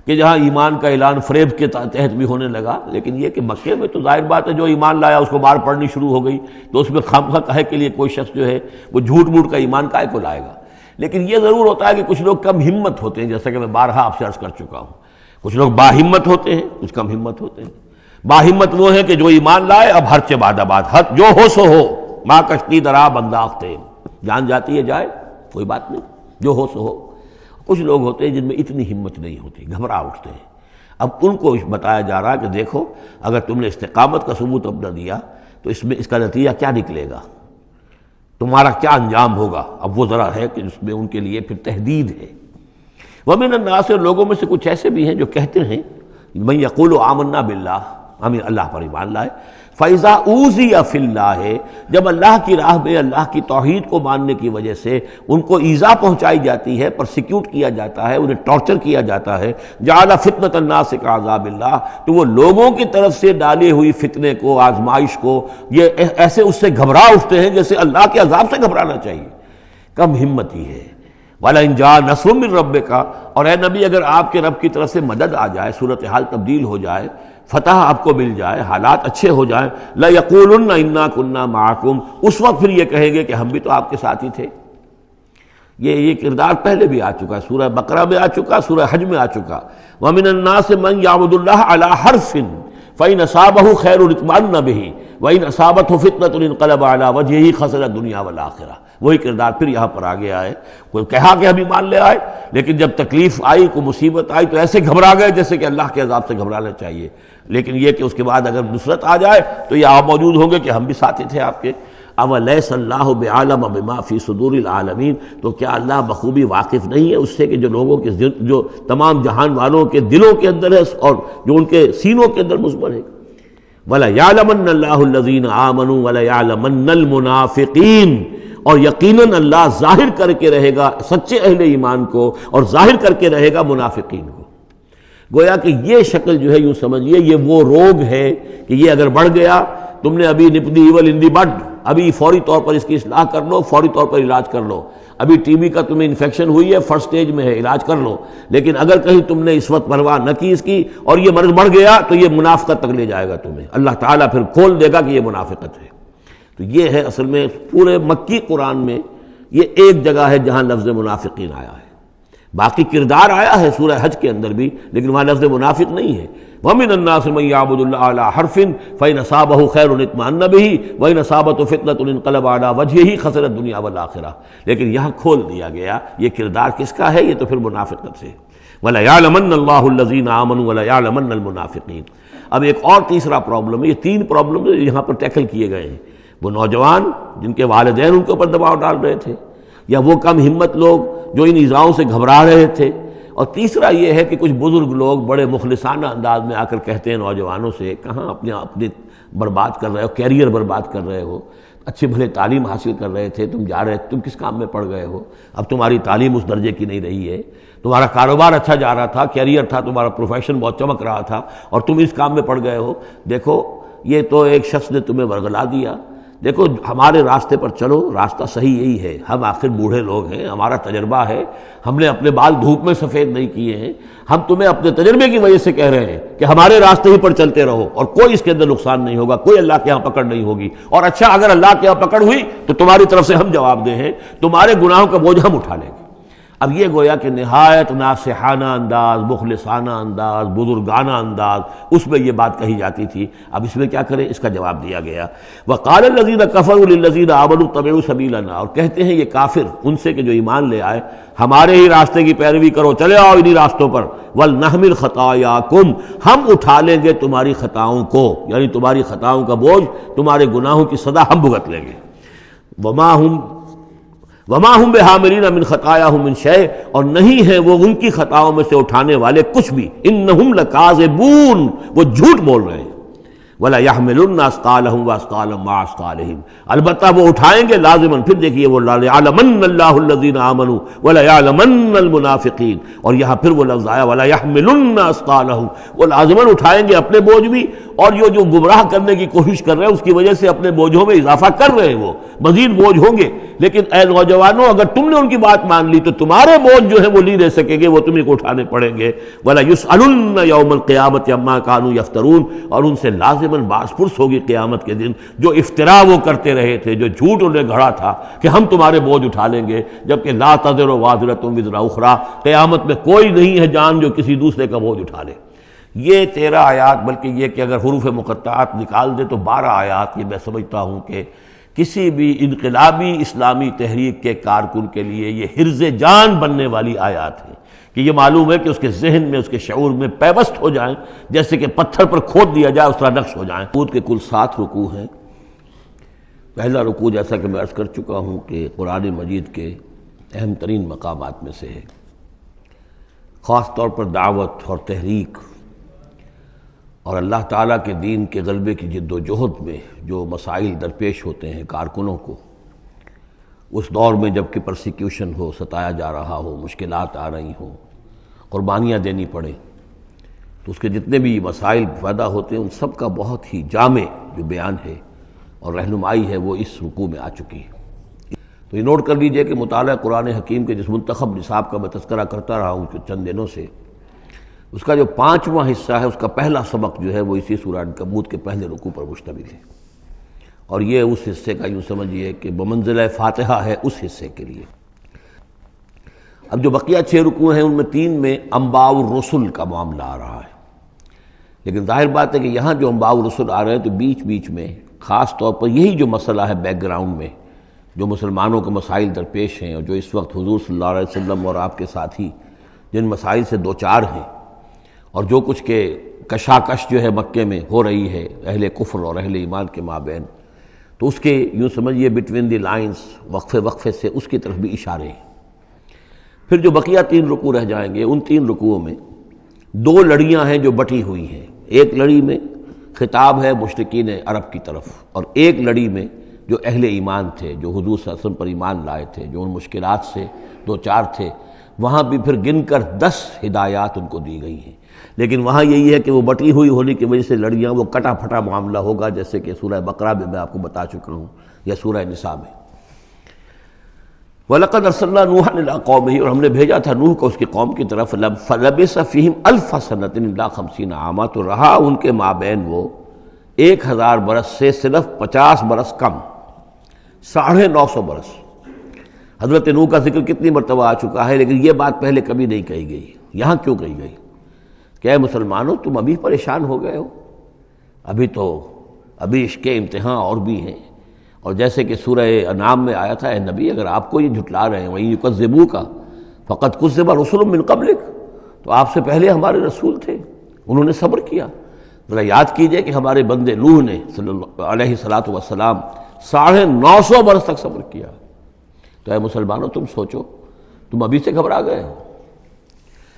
کہ جہاں ایمان کا اعلان فریب کے تحت بھی ہونے لگا، لیکن یہ کہ مکے میں تو ظاہر بات ہے جو ایمان لایا اس کو مار پڑنی شروع ہو گئی، تو اس میں خامخواہ کہے کے لیے کوئی شخص جو ہے وہ جھوٹ موٹ کا ایمان کائے کو لائے گا۔ لیکن یہ ضرور ہوتا ہے کہ کچھ لوگ کم ہمت ہوتے ہیں، جیسا کہ میں بارہا آپ سے عرض کر چکا ہوں، کچھ لوگ باہمت ہوتے ہیں، کچھ کم ہمت ہوتے ہیں۔ باہمت وہ ہے کہ جو ایمان لائے اب ہر چے باد آباد، حد جو ہو سو ہو، ماں کشتی درا بنداختے، جان جاتی ہے جائے کوئی بات نہیں، جو ہو سو ہو۔ کچھ لوگ ہوتے ہیں جن میں اتنی ہمت نہیں ہوتی، گھبرا اٹھتے ہیں۔ اب ان کو بتایا جا رہا ہے کہ دیکھو اگر تم نے استقامت کا ثبوت اب نہ دیا تو اس کا نتیجہ کیا نکلے گا، تمہارا کیا انجام ہوگا۔ اب وہ ذرا ہے کہ اس میں ان کے لیے پھر تحدید ہے۔ وَمِنَ النَّاسِ، لوگوں میں سے کچھ ایسے بھی ہیں جو کہتے ہیں مَن یقول آمنا باللہ، ہمیں اللہ پر ایمان لائے، فَإِذَا أُوذِیَ فِی اللَّہِ، جب اللہ کی راہ میں اللہ کی توحید کو ماننے کی وجہ سے ان کو ایذا پہنچائی جاتی ہے، پرسیکیوٹ کیا جاتا ہے، انہیں ٹارچر کیا جاتا ہے، جعل فتنۃ الناس کعذاب اللہ، تو وہ لوگوں کی طرف سے ڈالی ہوئی فتنے کو، آزمائش کو، یہ ایسے اس سے گھبرا اٹھتے ہیں جیسے اللہ کے عذاب سے گھبرانا چاہیے۔ کم ہمتی ہے۔ وَلَئِن جَاءَ نَصْرٌ مِّن رَّبِّكَ، اور اے نبی اگر آپ کے رب کی طرف سے مدد آ جائے، صورتحال تبدیل ہو جائے، فتح آپ کو مل جائے، حالات اچھے ہو جائیں، لَيَقُولُنَّ إِنَّا كُنَّا مَعَكُمْ، اس وقت پھر یہ کہیں گے کہ ہم بھی تو آپ کے ساتھ ہی تھے۔ یہ کردار پہلے بھی آ چکا، سورہ بقرہ میں آ چکا، سورہ حج میں آ چکا۔ وَمِنَ النَّاسِ مَن يَعْبُدُ اللَّهَ عَلَىٰ حَرْفٍ فَإِنْ أَصَابَهُ خَيْرٌ اطْمَأَنَّ بِهِ وَإِنْ أَصَابَتْهُ فِتْنَةٌ انقلب عَلَىٰ وَجْهِهِ خَسِرَ الدُّنْيَا وَالْآخِرَةَ۔ وہی کردار پھر یہاں پر آ گیا ہے۔ کوئی کہا کہ ہم ایمان لے آئے، لیکن جب تکلیف آئی، کوئی مصیبت آئی تو ایسے گھبرا گئے جیسے کہ اللہ کے عذاب سے گھبرانا چاہیے، لیکن یہ کہ اس کے بعد اگر نصرت آ جائے تو یہ آپ موجود ہوں گے کہ ہم بھی ساتھی تھے آپ کے۔ اولیس اللہ بعالم بما فی صدور العالمین، تو کیا اللہ بخوبی واقف نہیں ہے اس سے کہ جو لوگوں کے جو تمام جہان والوں کے دلوں کے اندر ہے اور جو ان کے سینوں کے اندر مضمر ہے۔ وَلَيَعْلَمَنَّ اللَّهُ الَّذِينَ آمَنُوا وَلَيَعْلَمَنَّ الْمُنَافِقِينَ، اور یقیناً اللہ ظاہر کر کے رہے گا سچے اہل ایمان کو اور ظاہر کر کے رہے گا منافقین کو۔ گویا کہ یہ شکل جو ہے یوں سمجھیے یہ وہ روگ ہے کہ یہ اگر بڑھ گیا، تم نے ابھی نپ دی ایول ان دی بڈ، ابھی فوری طور پر اس کی اصلاح کر لو، فوری طور پر علاج کر لو۔ ابھی ٹی بی کا تمہیں انفیکشن ہوئی ہے، فرسٹ سٹیج میں ہے، علاج کر لو۔ لیکن اگر کہیں تم نے اس وقت پرواہ نہ کی اس کی اور یہ مرض بڑھ گیا تو یہ منافقت تک لے جائے گا تمہیں، اللہ تعالیٰ پھر کھول دے گا کہ یہ منافقت ہے۔ تو یہ ہے اصل میں پورے مکی قرآن میں یہ ایک جگہ ہے جہاں لفظ منافقین آیا ہے، باقی کردار آیا ہے سورہ حج کے اندر بھی، لیکن وہاں لفظ منافق نہیں ہے۔ وَمِنَ النَّاسِ مَن يَعْبُدُ اللَّهَ عَلَىٰ حَرْفٍ فَإِنْ أَصَابَهُ خَيْرٌ اطْمَأَنَّ بِهِ وَإِنْ أَصَابَتْهُ فِتْنَةٌ انقلب عَلَىٰ وَجْهِهِ خَسِرَ الدُّنْيَا وَالْآخِرَةَ، لیکن یہاں کھول دیا گیا یہ کردار کس کا ہے، یہ تو پھر منافقت سے۔ وَلَيَعْلَمَنَّ اللَّهُ الَّذِينَ آمَنُوا وَلَيَعْلَمَنَّ الْمُنَافِقِينَ۔ اب ایک اور تیسرا پرابلم ہے، یہ تین پرابلم یہاں پر ٹیکل کیے گئے ہیں۔ وہ نوجوان جن کے والدین ان کے اوپر دباؤ ڈال رہے تھے، یا وہ کم ہمت لوگ جو ان ایذاؤں سے گھبرا رہے تھے، اور تیسرا یہ ہے کہ کچھ بزرگ لوگ بڑے مخلصانہ انداز میں آ کر کہتے ہیں نوجوانوں سے، کہاں اپنے برباد کر رہے ہو، کیریئر برباد کر رہے ہو، اچھے بھلے تعلیم حاصل کر رہے تھے، تم جا رہے، تم کس کام میں پڑ گئے ہو، اب تمہاری تعلیم اس درجے کی نہیں رہی ہے، تمہارا کاروبار اچھا جا رہا تھا، کیریئر تھا، تمہارا پروفیشن بہت چمک رہا تھا، اور تم اس کام میں پڑ گئے ہو۔ دیکھو یہ تو ایک شخص نے تمہیں ورگلا دیا، دیکھو ہمارے راستے پر چلو، راستہ صحیح یہی ہے، ہم آخر بوڑھے لوگ ہیں، ہمارا تجربہ ہے، ہم نے اپنے بال دھوپ میں سفید نہیں کیے ہیں، ہم تمہیں اپنے تجربے کی وجہ سے کہہ رہے ہیں کہ ہمارے راستے ہی پر چلتے رہو اور کوئی اس کے اندر نقصان نہیں ہوگا، کوئی اللہ کے ہاں پکڑ نہیں ہوگی، اور اچھا اگر اللہ کے ہاں پکڑ ہوئی تو تمہاری طرف سے ہم جواب دہ ہیں، تمہارے گناہوں کا بوجھ ہم اٹھا لیں گے۔ اب یہ گویا کہ نہایت ناصحانہ انداز، مخلصانہ انداز، بزرگانہ انداز، اس میں یہ بات کہی جاتی تھی۔ اب اس میں کیا کریں، اس کا جواب دیا گیا۔ وَقَالَ الَّذِينَ كَفَرُوا لِلَّذِينَ آمَنُوا اتَّبِعُوا سَبِيلَنَا، اور کہتے ہیں یہ کافر ان سے کہ جو ایمان لے آئے، ہمارے ہی راستے کی پیروی کرو، چلے آؤ انہی راستوں پر۔ وَلْنَحْمِلْ خَطَايَاكُمْ، ہم اٹھا لیں گے تمہاری خطاؤں کو، یعنی تمہاری خطاؤں کا بوجھ، تمہارے گناہوں کی سزا ہم بھگت لیں گے۔ وما ہم بحاملین من خطایاہم من شیء، اور نہیں ہیں وہ ان کی خطاؤں میں سے اٹھانے والے کچھ بھی، انہم لکاذبون، وہ جھوٹ بول رہے ہیں۔ وَلَا يَحْمِلُنَّ أَثْقَالَهُمْ وَأَثْقَالًا مَعَ أَثْقَالِهِمْ، البتہ وہ اٹھائیں گے لازماً. پھر دیکھیے وہ لَيَعْلَمَنَّ اللَّهُ الَّذِينَ آمَنُوا وَلَيَعْلَمَنَّ الْمُنَافِقِينَ، اور یہاں پھر وہ لفظ آیا وَلَا يَحْمِلُنَّ أَثْقَالَهُمْ، وہ لازماً اٹھائیں گے اپنے بوجھ بھی، اور یہ جو گمراہ کرنے کی کوشش کر رہے ہیں اس کی وجہ سے اپنے بوجھوں میں اضافہ کر رہے ہیں، وہ مزید بوجھ ہوں گے. لیکن اے نوجوانوں، اگر تم نے ان کی بات مان لی تو تمہارے بوجھ جو ہے وہ نہیں رہ سکیں گے، وہ تمہیں کو اٹھانے پڑیں گے. وَلَا يُسْأَلُنَّ يَوْمَ الْقِيَامَةِ عَمَّا كَانُوا يَفْتَرُونَ، اور ان سے لازماً باز پرس ہوگی قیامت کے دن جو افتراء وہ کرتے رہے تھے، جو جھوٹ انہیں گھڑا تھا کہ ہم تمہارے بوجھ اٹھا لیں گے، جبکہ لا تزر وازرۃ وزر اخریٰ، قیامت میں کوئی نہیں ہے جان جو کسی دوسرے کا بوجھ اٹھا لے. یہ 13 آیات، بلکہ یہ کہ اگر حروف مقطعات نکال دے تو 12 آیات، یہ میں سمجھتا ہوں کہ کسی بھی انقلابی اسلامی تحریک کے کارکن کے لیے یہ حرز جان بننے والی آیات ہیں، کہ یہ معلوم ہے کہ اس کے ذہن میں، اس کے شعور میں پیوست ہو جائیں، جیسے کہ پتھر پر کھود دیا جائے اس طرح نقش ہو جائیں. سورت کے کل 7 رکوع ہیں. پہلا رکوع جیسا کہ میں عرض کر چکا ہوں کہ قرآن مجید کے اہم ترین مقامات میں سے ہے، خاص طور پر دعوت اور تحریک اور اللہ تعالیٰ کے دین کے غلبے کی جد و جہد میں جو مسائل درپیش ہوتے ہیں کارکنوں کو، اس دور میں جب کہ پرسیکیوشن ہو، ستایا جا رہا ہو، مشکلات آ رہی ہوں، قربانیاں دینی پڑیں، تو اس کے جتنے بھی مسائل پیدا ہوتے ہیں ان سب کا بہت ہی جامع جو بیان ہے اور رہنمائی ہے وہ اس رکوع میں آ چکی ہے. تو یہ نوٹ کر لیجئے کہ مطالعہ قرآن حکیم کے جس منتخب نصاب کا میں تذکرہ کرتا رہا ہوں چند دنوں سے، اس کا جو 5واں حصہ ہے، اس کا پہلا سبق جو ہے وہ اسی سورہ عنکبوت کے پہلے رکوع پر مشتمل ہے، اور یہ اس حصے کا یوں سمجھیے کہ بمنزلہ فاتحہ ہے اس حصے کے لیے. اب جو بقیہ 6 رکوع ہیں ان میں 3 میں انباء الرسل کا معاملہ آ رہا ہے، لیکن ظاہر بات ہے کہ یہاں جو انباء الرسل آ رہے ہیں تو بیچ بیچ میں خاص طور پر یہی جو مسئلہ ہے بیک گراؤنڈ میں جو مسلمانوں کے مسائل درپیش ہیں، اور جو اس وقت حضور صلی اللہ علیہ وسلم اور آپ کے ساتھی جن مسائل سے دوچار ہیں، اور جو کچھ کہ کشاکش جو ہے مکے میں ہو رہی ہے اہل کفر اور اہل ایمان کے مابین، تو اس کے یوں سمجھیے بٹوین دی لائنز وقفے وقفے سے اس کی طرف بھی اشارے ہیں. پھر جو بقیہ 3 رکوع رہ جائیں گے ان 3 رکوعوں میں 2 لڑیاں ہیں جو بٹی ہوئی ہیں. ایک لڑی میں خطاب ہے مشرکین عرب کی طرف، اور ایک لڑی میں جو اہل ایمان تھے، جو حضور صلی اللہ علیہ وسلم پر ایمان لائے تھے، جو ان مشکلات سے دوچار تھے، وہاں بھی پھر گن کر 10 ہدایات ان کو دی گئی ہیں. لیکن وہاں یہی ہے کہ وہ بٹی ہوئی ہونے کی وجہ سے لڑیاں وہ کٹا پھٹا معاملہ ہوگا، جیسے کہ سورہ بقرہ میں آپ کو بتا چکا ہوں یا سورہ نساء میں. وَلَقَدْ أَرْسَلْنَا نُوحًا إِلَىٰ قَوْمِهِ، اور ہم نے بھیجا تھا نوح کو اس کی قوم کی طرف. فَلَبِثَ فِيهِمْ أَلْفَ سَنَةٍ إِلَّا 50 عَامًا، تو رہا ان کے مابین وہ 1000 برس سے صرف 50 برس کم، 950 برس. حضرت نوح کا ذکر کتنی مرتبہ آ چکا ہے، لیکن یہ بات پہلے کبھی نہیں کہی گئی. یہاں کیوں کہی گئی کہ اے مسلمانوں تم ابھی پریشان ہو گئے ہو، ابھی اس کے امتحان اور بھی ہیں. اور جیسے کہ سورہ انعام میں آیا تھا، اے نبی اگر آپ کو یہ جھٹلا رہے ہیں وَإِن يُكَذِّبُوكَ فَقَدْ كُذِّبَ رُسُلٌ مِّن قَبْلِكَ، تو آپ سے پہلے ہمارے رسول تھے، انہوں نے صبر کیا. ذرا یاد کیجئے کہ ہمارے بندے نوح نے صلی اللہ علیہ السلام 950 برس تک صبر کیا. تو اے مسلمانوں تم سوچو، تم ابھی سے گھبرا گئے ہو.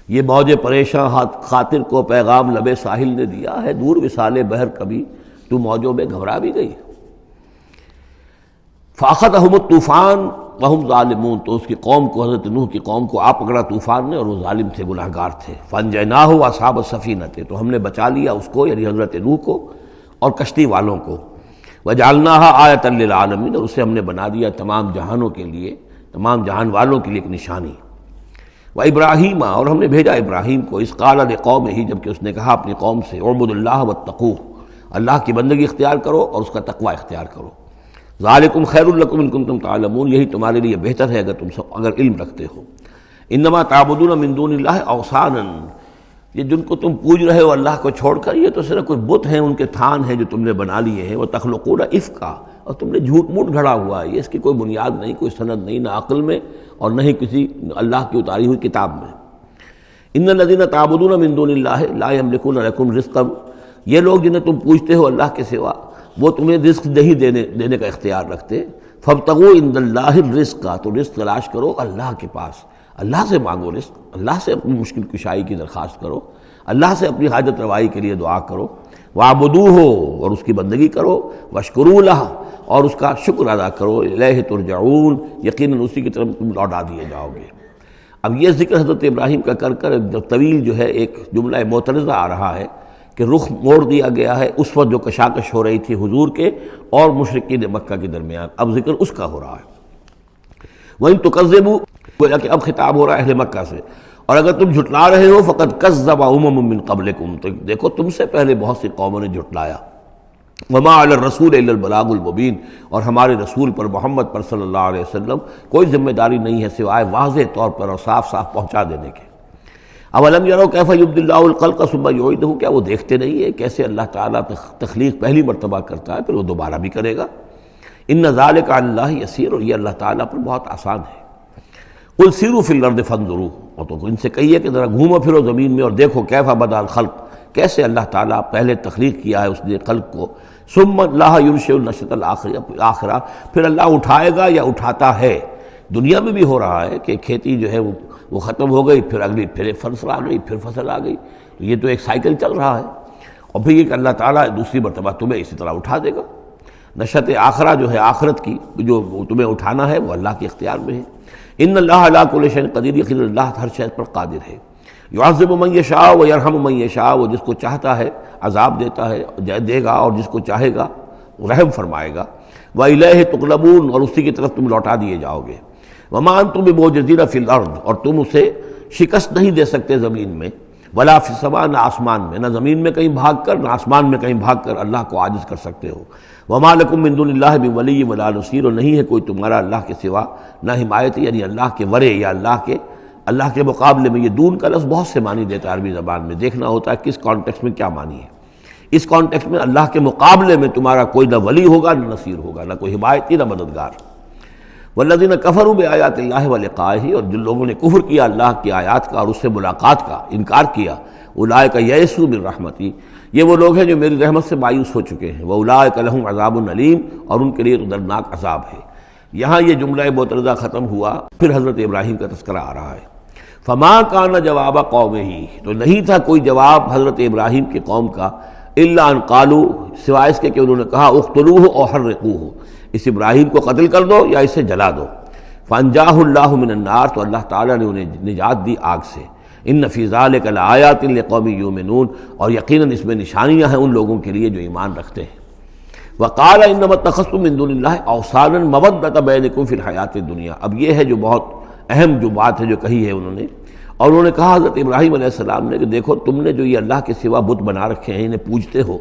یہ موج پریشاں خاطر کو پیغام لبے ساحل نے دیا ہے، دور وصال بحر کبھی تو موجوں میں گھبرا بھی گئی. فَأَخَذَهُمُ الطُّوفَانُ وَهُمْ ظَالِمُونَ، تو اس کی قوم کو، حضرت نوح کی قوم کو آ پکڑا طوفان نے، اور وہ ظالم تھے، گناہگار تھے. فَأَنجَيْنَاهُ وَأَصْحَابَ السَّفِينَةِ، تو ہم نے بچا لیا اس کو یعنی حضرت نوح کو اور کشتی والوں کو. وَجَعَلْنَاهَا آیَةً لِّلْعَالَمِينَ، اور اسے ہم نے بنا دیا تمام جہانوں کے لیے، تمام جہان والوں کے لیے ایک نشانی. وَإِبْرَاهِيمَ، اور ہم نے بھیجا ابراہیم کو، اذ قال لقومه، جبکہ اس نے کہا اپنی قوم سے، اعبدوا اللہ واتقوہ، اللہ کی بندگی اختیار کرو اور اس کا تقوی اختیار کرو. ذالکم خیر لکم ان کنتم تعلمون، یہی تمہارے لیے بہتر ہے اگر علم رکھتے ہو. انما تعبدون من دون اللہ اوثانا، یہ جن کو تم پوج رہے ہو اللہ کو چھوڑ کر، یہ تو صرف کوئی بت ہیں، ان کے تھان ہیں جو تم نے بنا لیے ہیں. وتخلقون افکا، اور تم نے جھوٹ موٹ گھڑا ہوا ہے، یہ اس کی کوئی بنیاد نہیں، کوئی سند نہیں، نہ عقل میں اور نہ ہی کسی اللہ کی اتاری ہوئی کتاب میں. ان الذین تعبدون من دون اللہ لا یملکون لکم رزقا، یہ لوگ جنہیں تم پوجتے ہو اللہ کے سوا وہ تمہیں رزق نہیں دینے کا اختیار رکھتے. فابتغوا عند اللہ الرزق، تو رزق تلاش کرو اللہ کے پاس، اللہ سے مانگو رزق، اللہ سے اپنی مشکل کشائی کی درخواست کرو، اللہ سے اپنی حاجت روائی کے لیے دعا کرو. وَاعْبُدُوهُ اور اس کی بندگی کرو، وَاشْكُرُوا لَهُ اور اس کا شکر ادا کرو، الیہ ترجعون یقیناً اسی کی طرف تم لوٹا دیے جاؤ گے۔ اب یہ ذکر حضرت ابراہیم کا کر کر طویل جو ہے ایک جملہ معترضہ آ رہا ہے کہ رخ موڑ دیا گیا ہے اس وقت جو کشاکش ہو رہی تھی حضور کے اور مشرکین مکہ کے درمیان، اب ذکر اس کا ہو رہا ہے۔ وَإِن تُكَذِّبُوا گویا کہ اب خطاب ہو رہا ہے اہل مکہ سے، اور اگر تم جھٹلا رہے ہو فقد کذب امم من قبلکم تو دیکھو تم سے پہلے بہت سی قوموں نے جھٹلایا۔ وما علی الرسول الا البلاغ المبین اور ہمارے رسول پر محمد پر صلی اللہ علیہ وسلم کوئی ذمہ داری نہیں ہے سوائے واضح طور پر اور صاف صاف پہنچا دینے کے۔ اولم یروا کیف یبدی اللہ الخلق ثم یعیدہ کیا وہ دیکھتے نہیں ہیں کیسے اللہ تعالیٰ تخلیق پہلی مرتبہ کرتا ہے پھر وہ دوبارہ بھی کرے گا۔ ان ذلک علی اللہ یسیر اور یہ اللہ تعالیٰ پر بہت آسان ہے۔ قل سیروا فی الارض فانظروا اور تو ان سے کہیے کہ ذرا گھومو پھرو زمین میں اور دیکھو کیف بدا الخلق کیسے اللہ تعالیٰ پہلے تخلیق کیا ہے اس نے خلق کو، ثم اللہ ینشئ النشأۃ الآخرہ پھر اللہ اٹھائے گا یا اٹھاتا ہے۔ دنیا میں بھی ہو رہا ہے کہ کھیتی جو ہے وہ ختم ہو گئی، پھر اگلی پھر فصل آ گئی، پھر فصل آ گئی، یہ تو ایک سائیکل چل رہا ہے، اور پھر یہ کہ اللہ تعالیٰ دوسری مرتبہ تمہیں اسی طرح اٹھا دے گا۔ نشأۃ آخرہ جو ہے آخرت کی جو تمہیں اٹھانا ہے وہ اللہ کے اختیار میں ہے۔ ان اللہ علی کل شیء قدیر یقیناً اللہ ہر شے پر قادر ہے۔ یعذب من یشاء ویرحم من یشاء وہ جس کو چاہتا ہے عذاب دیتا ہے دے گا اور جس کو چاہے گا رحم فرمائے گا۔ وإلیہ تقلبون اور اسی کی طرف تم لوٹا دیے جاؤ گے۔ وما انتم بمعجزین فی الارض اور تم اسے شکست نہیں دے سکتے زمین میں، ولا فی السماء نہ آسمان میں، نہ زمین میں کہیں بھاگ کر نہ آسمان میں کہیں بھاگ کر اللہ کو عاجز کر سکتے ہو۔ وما لکم من دون اللہ من ولی ولا نصیر اور نہیں ہے کوئی تمہارا اللہ کے سوا نہ حمایت یعنی اللہ کے ورے یا اللہ کے مقابلے میں۔ یہ دون کا لفظ بہت سے معنی دیتا ہے عربی زبان میں، دیکھنا ہوتا ہے کس کانٹیکسٹ میں کیا معنی ہے۔ اس کانٹیکسٹ میں اللہ کے مقابلے میں تمہارا کوئی نہ ولی ہوگا نہ نصیر ہوگا، نہ کوئی حمایتی نہ مددگار۔ والذین کفروا بآیات اللہ ولقائہ اور جن لوگوں نے کفر کیا اللہ کی آیات کا اور اس سے ملاقات کا انکار کیا، اولئک یئسوا من رحمتی یہ وہ لوگ ہیں جو میری رحمت سے مایوس ہو چکے ہیں، واولئک لہم عذاب علیم اور ان کے لیے دردناک عذاب ہے۔ یہاں یہ جملہ معترضہ ختم ہوا، پھر حضرت ابراہیم کا تذکرہ آ رہا ہے۔ فما کان جواب قومہ تو نہیں تھا کوئی جواب حضرت ابراہیم کی قوم کا، الا ان قالوا سوائے اس کے کہ انہوں نے کہا اقتلوہ او حرقوہ اس ابراہیم کو قتل کر دو یا اسے جلا دو۔ فانجاہ اللہ من النار تو اللہ تعالیٰ نے انہیں نجات دی آگ سے۔ ان فی ذلک لآیات لقوم یؤمنون اور یقیناً اس میں نشانیاں ہیں ان لوگوں کے لیے جو ایمان رکھتے ہیں۔ وقال انما اتخذتم من دون اللہ اوثانا مودۃ بینکم فی الحیاۃ الدنیا اب یہ ہے جو بہت اہم جو بات ہے جو کہی ہے انہوں نے، اور انہوں نے کہا حضرت ابراہیم علیہ السلام نے کہ دیکھو تم نے جو یہ اللہ کے سوا بت بنا رکھے ہیں انہیں پوجتے ہو،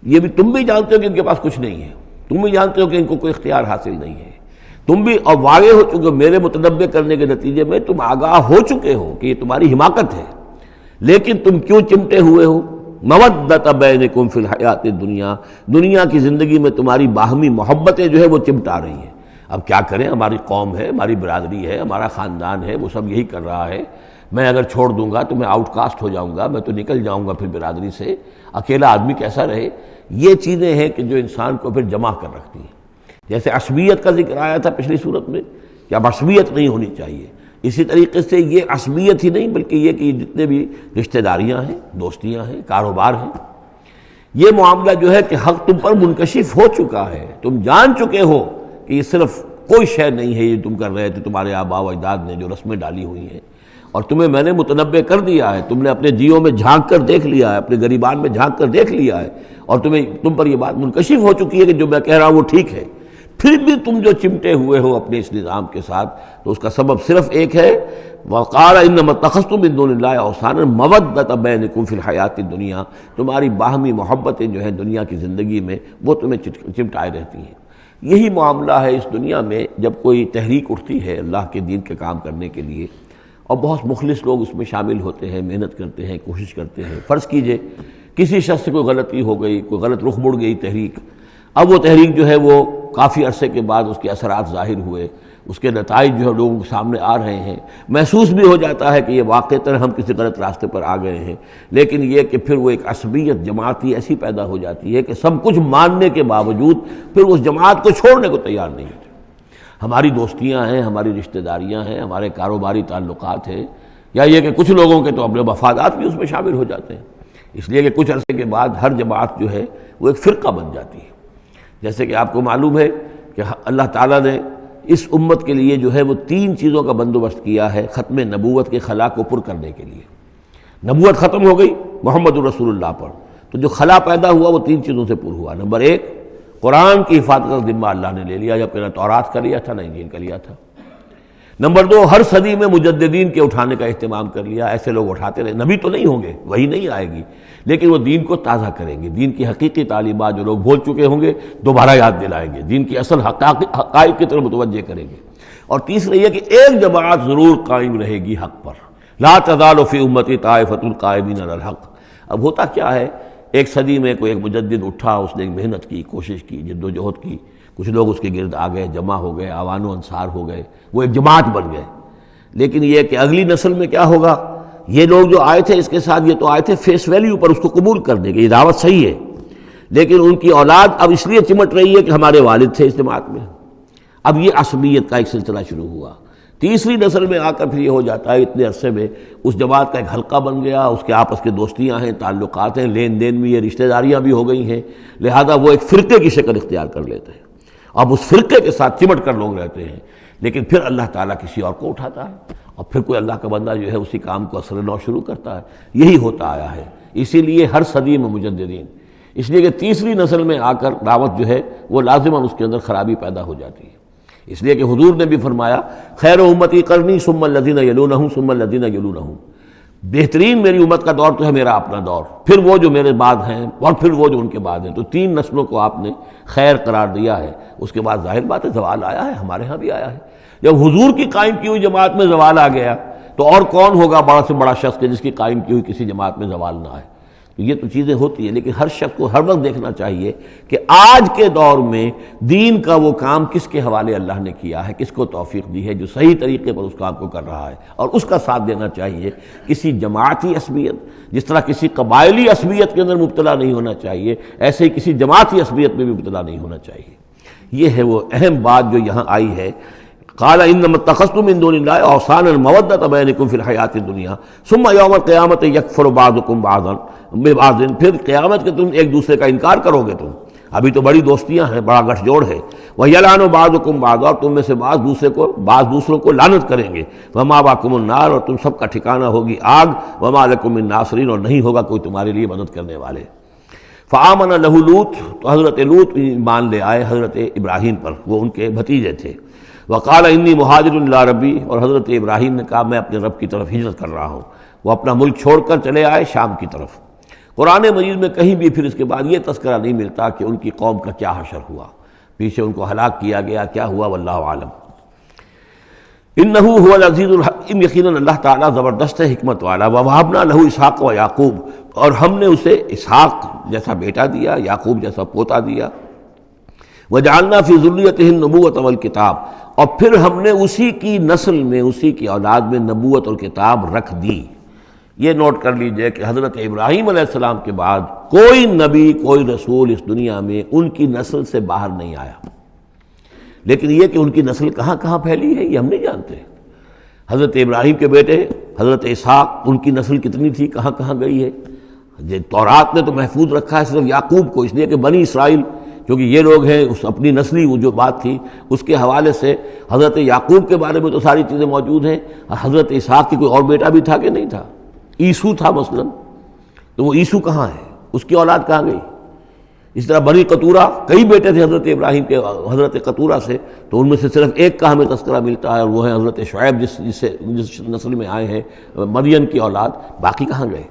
یہ بھی تم بھی جانتے ہو کہ ان کے پاس کچھ نہیں ہے، تم بھی جانتے ہو کہ ان کو کوئی اختیار حاصل نہیں ہے، تم بھی اور واقع ہو چکے میرے متنبع کرنے کے نتیجے میں تم آگاہ ہو چکے ہو کہ یہ تمہاری حماقت ہے، لیکن تم کیوں چمٹے ہوئے ہو؟ مودۃ بینکم فی الحیات الدنیا دنیا کی زندگی میں تمہاری باہمی محبتیں جو ہے وہ چمٹا رہی ہیں۔ اب کیا کریں، ہماری قوم ہے، ہماری برادری ہے، ہمارا خاندان ہے، وہ سب یہی کر رہا ہے، میں اگر چھوڑ دوں گا تو میں آؤٹ کاسٹ ہو جاؤں گا، میں تو نکل جاؤں گا پھر برادری سے، اکیلا آدمی کیسا رہے۔ یہ چیزیں ہیں کہ جو انسان کو پھر جمع کر رکھتی ہیں۔ جیسے عصبیت کا ذکر آیا تھا پچھلی صورت میں کہ اب عصبیت نہیں ہونی چاہیے، اسی طریقے سے یہ عصبیت ہی نہیں بلکہ یہ کہ جتنے بھی رشتہ داریاں ہیں، دوستیاں ہیں، کاروبار ہیں، یہ معاملہ جو ہے کہ حق تم پر منکشف ہو چکا ہے، تم جان چکے ہو کہ یہ صرف کوئی شے نہیں ہے یہ تم کر رہے تھے تمہارے آباء و اجداد نے جو رسمیں ڈالی ہوئی ہیں، اور تمہیں میں نے متنبع کر دیا ہے، تم نے اپنے جیوں میں جھانک کر دیکھ لیا ہے، اپنے گریبان میں جھانک کر دیکھ لیا ہے، اور تم پر یہ بات منکشف ہو چکی ہے کہ جو میں کہہ رہا ہوں وہ ٹھیک ہے، پھر بھی تم جو چمٹے ہوئے ہو اپنے اس نظام کے ساتھ، تو اس کا سبب صرف ایک ہے، وقال انما اتخذتم من دون اللہ اوثانا مودۃ بینکم فی الحیات الدنیا تمہاری باہمی محبتیں جو ہیں دنیا کی زندگی میں وہ تمہیں چمٹائے رہتی ہیں۔ یہی معاملہ ہے اس دنیا میں جب کوئی تحریک اٹھتی ہے اللہ کے دین کے کام کرنے کے لیے، اور بہت مخلص لوگ اس میں شامل ہوتے ہیں، محنت کرتے ہیں، کوشش کرتے ہیں۔ فرض کیجئے کسی شخص سے کوئی غلطی ہو گئی، کوئی غلط رخ مڑ گئی تحریک، اب وہ تحریک جو ہے وہ کافی عرصے کے بعد اس کے اثرات ظاہر ہوئے، اس کے نتائج جو ہے لوگوں کے سامنے آ رہے ہیں، محسوس بھی ہو جاتا ہے کہ یہ واقعتاً ہم کسی غلط راستے پر آ گئے ہیں، لیکن یہ کہ پھر وہ ایک عصبیت جماعتی ایسی پیدا ہو جاتی ہے کہ سب کچھ ماننے کے باوجود پھر اس جماعت کو چھوڑنے کو تیار نہیں ہوتے۔ ہماری دوستیاں ہیں، ہماری رشتہ داریاں ہیں، ہمارے کاروباری تعلقات ہیں، یا یہ کہ کچھ لوگوں کے تو اپنے مفادات بھی اس میں شامل ہو جاتے ہیں، اس لیے کہ کچھ عرصے کے بعد ہر جماعت جو ہے وہ ایک فرقہ بن جاتی ہے. جیسے کہ آپ کو معلوم ہے کہ اللہ تعالیٰ نے اس امت کے لیے جو ہے وہ 3 چیزوں کا بندوبست کیا ہے ختم نبوت کے خلا کو پر کرنے کے لیے. نبوت ختم ہو گئی محمد الرسول اللہ پر، تو جو خلا پیدا ہوا وہ 3 چیزوں سے پر ہوا. نمبر 1، قرآن کی حفاظت کا ذمہ اللہ نے لے لیا، جبکہ نہ تورات کا لیا تھا نہ انجیل کا لیا تھا. نمبر 2، ہر صدی میں مجددین کے اٹھانے کا اہتمام کر لیا. ایسے لوگ اٹھاتے رہے، نبی تو نہیں ہوں گے، وہی نہیں آئے گی، لیکن وہ دین کو تازہ کریں گے. دین کی حقیقی تعلیمات جو لوگ بھول چکے ہوں گے دوبارہ یاد دلائیں گے، دین کی اصل حقائق کی طرف متوجہ کریں گے. اور تیسرا یہ کہ ایک جماعت ضرور قائم رہے گی حق پر. لا تزال فی امتی طائفۃ قائمین علی الحق. اب ہوتا کیا ہے، ایک صدی میں کوئی ایک مجدد اٹھا، اس نے محنت کی، کوشش کی، جد و جہد کی، کچھ لوگ اس کے گرد آ گئے، جمع ہو گئے، اعوان و انصار ہو گئے، وہ ایک جماعت بن گئے. لیکن یہ کہ اگلی نسل میں کیا ہوگا، یہ لوگ جو آئے تھے اس کے ساتھ یہ تو آئے تھے فیس ویلیو پر، اس کو قبول کرنے کے، یہ دعوت صحیح ہے، لیکن ان کی اولاد اب اس لیے چمٹ رہی ہے کہ ہمارے والد تھے اس جماعت میں. اب یہ عصبیت کا ایک سلسلہ شروع ہوا. تیسری نسل میں آ کر پھر یہ ہو جاتا ہے اتنے عرصے میں اس جماعت کا ایک حلقہ بن گیا، اس کے آپس کے دوستیاں ہیں، تعلقات ہیں، لین دین بھی ہے، رشتہ داریاں بھی ہو گئی ہیں، لہذا وہ ایک فرقے کی شکل اختیار کر لیتے ہیں. اب اس فرقے کے ساتھ چمٹ کر لوگ رہتے ہیں، لیکن پھر اللہ تعالیٰ کسی اور کو اٹھاتا ہے اور پھر کوئی اللہ کا بندہ جو ہے اسی کام کو اثر نو شروع کرتا ہے. یہی ہوتا آیا ہے. اسی لیے ہر صدی میں مجددین، اس لیے کہ تیسری نسل میں آ کر دعوت جو ہے وہ لازماً اس کے اندر خرابی پیدا ہو جاتی ہے. اس لیے کہ حضور نے بھی فرمایا خیر امتی قرنی ثم الذین یلونہم ثم الذین یلونہم، بہترین میری امت کا دور تو ہے میرا اپنا دور، پھر وہ جو میرے بعد ہیں اور پھر وہ جو ان کے بعد ہیں. تو 3 نسلوں کو آپ نے خیر قرار دیا ہے. اس کے بعد ظاہر بات ہے زوال آیا ہے، ہمارے ہاں بھی آیا ہے. جب حضور کی قائم کی ہوئی جماعت میں زوال آ گیا تو اور کون ہوگا بڑا سے بڑا شخص کہ جس کی قائم کی ہوئی کسی جماعت میں زوال نہ آئے. تو یہ تو چیزیں ہوتی ہیں، لیکن ہر شخص کو ہر وقت دیکھنا چاہیے کہ آج کے دور میں دین کا وہ کام کس کے حوالے اللہ نے کیا ہے، کس کو توفیق دی ہے جو صحیح طریقے پر اس کام کو کر رہا ہے، اور اس کا ساتھ دینا چاہیے. کسی جماعتی عصبیت، جس طرح کسی قبائلی عصبیت کے اندر مبتلا نہیں ہونا چاہیے، ایسے ہی کسی جماعتی عصبیت میں بھی مبتلا نہیں ہونا چاہیے. یہ ہے وہ اہم بات جو یہاں آئی ہے. قال انما اتخذتم من دون الله اوثانا مودۃ بینکم فی الحیاۃ الدنیا ثم یوم القیامۃ یکفر بعضکم بعضا ببعض. پھر قیامت کے تم ایک دوسرے کا انکار کرو گے. تم ابھی تو بڑی دوستیاں ہیں، بڑا گٹھ جوڑ ہے. وَيَلْعَنُ بَعْضُكُمْ بعضا، اور تم میں سے بعض دوسروں کو لعنت کریں گے. وَمَأْوَاكُمُ النَّارُ، اور تم سب کا ٹھکانہ ہوگی آگ. وَمَا لَكُم مِّن نَاصِرِينَ، اور نہیں ہوگا کوئی تمہارے لیے مدد کرنے والے. فآمن لہ لوط، تو حضرت لوط ایمان لے آئے حضرت ابراہیم پر، وہ ان کے بھتیجے تھے. وقال انی مہاجر الی ربی، اور حضرت ابراہیم نے کہا میں اپنے رب کی طرف ہجرت کر رہا ہوں. وہ اپنا ملک چھوڑ کر چلے آئے شام کی طرف. قرآن مجید میں کہیں بھی پھر اس کے بعد یہ تذکرہ نہیں ملتا کہ ان کی قوم کا کیا حشر ہوا، پیچھے ان کو ہلاک کیا گیا، کیا ہوا، واللہ عالم. انہ هو العزیز الحکیم، یقیناً اللہ تعالیٰ زبردست ہے، حکمت والا. ووہبنا لہ اسحاق و یعقوب، اور ہم نے اسے اسحاق جیسا بیٹا دیا، یعقوب جیسا پوتا دیا. وجعلنا فی ذریتہ النبوۃ والکتاب، اور پھر ہم نے اسی کی نسل میں، اسی کی اولاد میں نبوت اور کتاب رکھ دی. یہ نوٹ کر لیجئے کہ حضرت ابراہیم علیہ السلام کے بعد کوئی نبی، کوئی رسول اس دنیا میں ان کی نسل سے باہر نہیں آیا. لیکن یہ کہ ان کی نسل کہاں کہاں پھیلی ہے یہ ہم نہیں جانتے. حضرت ابراہیم کے بیٹے حضرت اسحاق، ان کی نسل کتنی تھی، کہاں کہاں گئی ہے. تورات نے تو محفوظ رکھا ہے صرف یعقوب کو، اس لیے کہ بنی اسرائیل کیونکہ یہ لوگ ہیں، اس اپنی نسلی وہ جو بات تھی اس کے حوالے سے حضرت یعقوب کے بارے میں تو ساری چیزیں موجود ہیں. حضرت اسحاق کی کوئی اور بیٹا بھی تھا کہ نہیں تھا؟ عیسو تھا مثلا، تو وہ عیسو کہاں ہے، اس کی اولاد کہاں گئی؟ اس طرح بنی قطورہ، کئی بیٹے تھے حضرت ابراہیم کے حضرت قطورہ سے، تو ان میں سے صرف ایک کا ہمیں تذکرہ ملتا ہے، اور وہ ہے حضرت شعیب جس نسل میں آئے ہیں، مریم کی اولاد. باقی کہاں گئے؟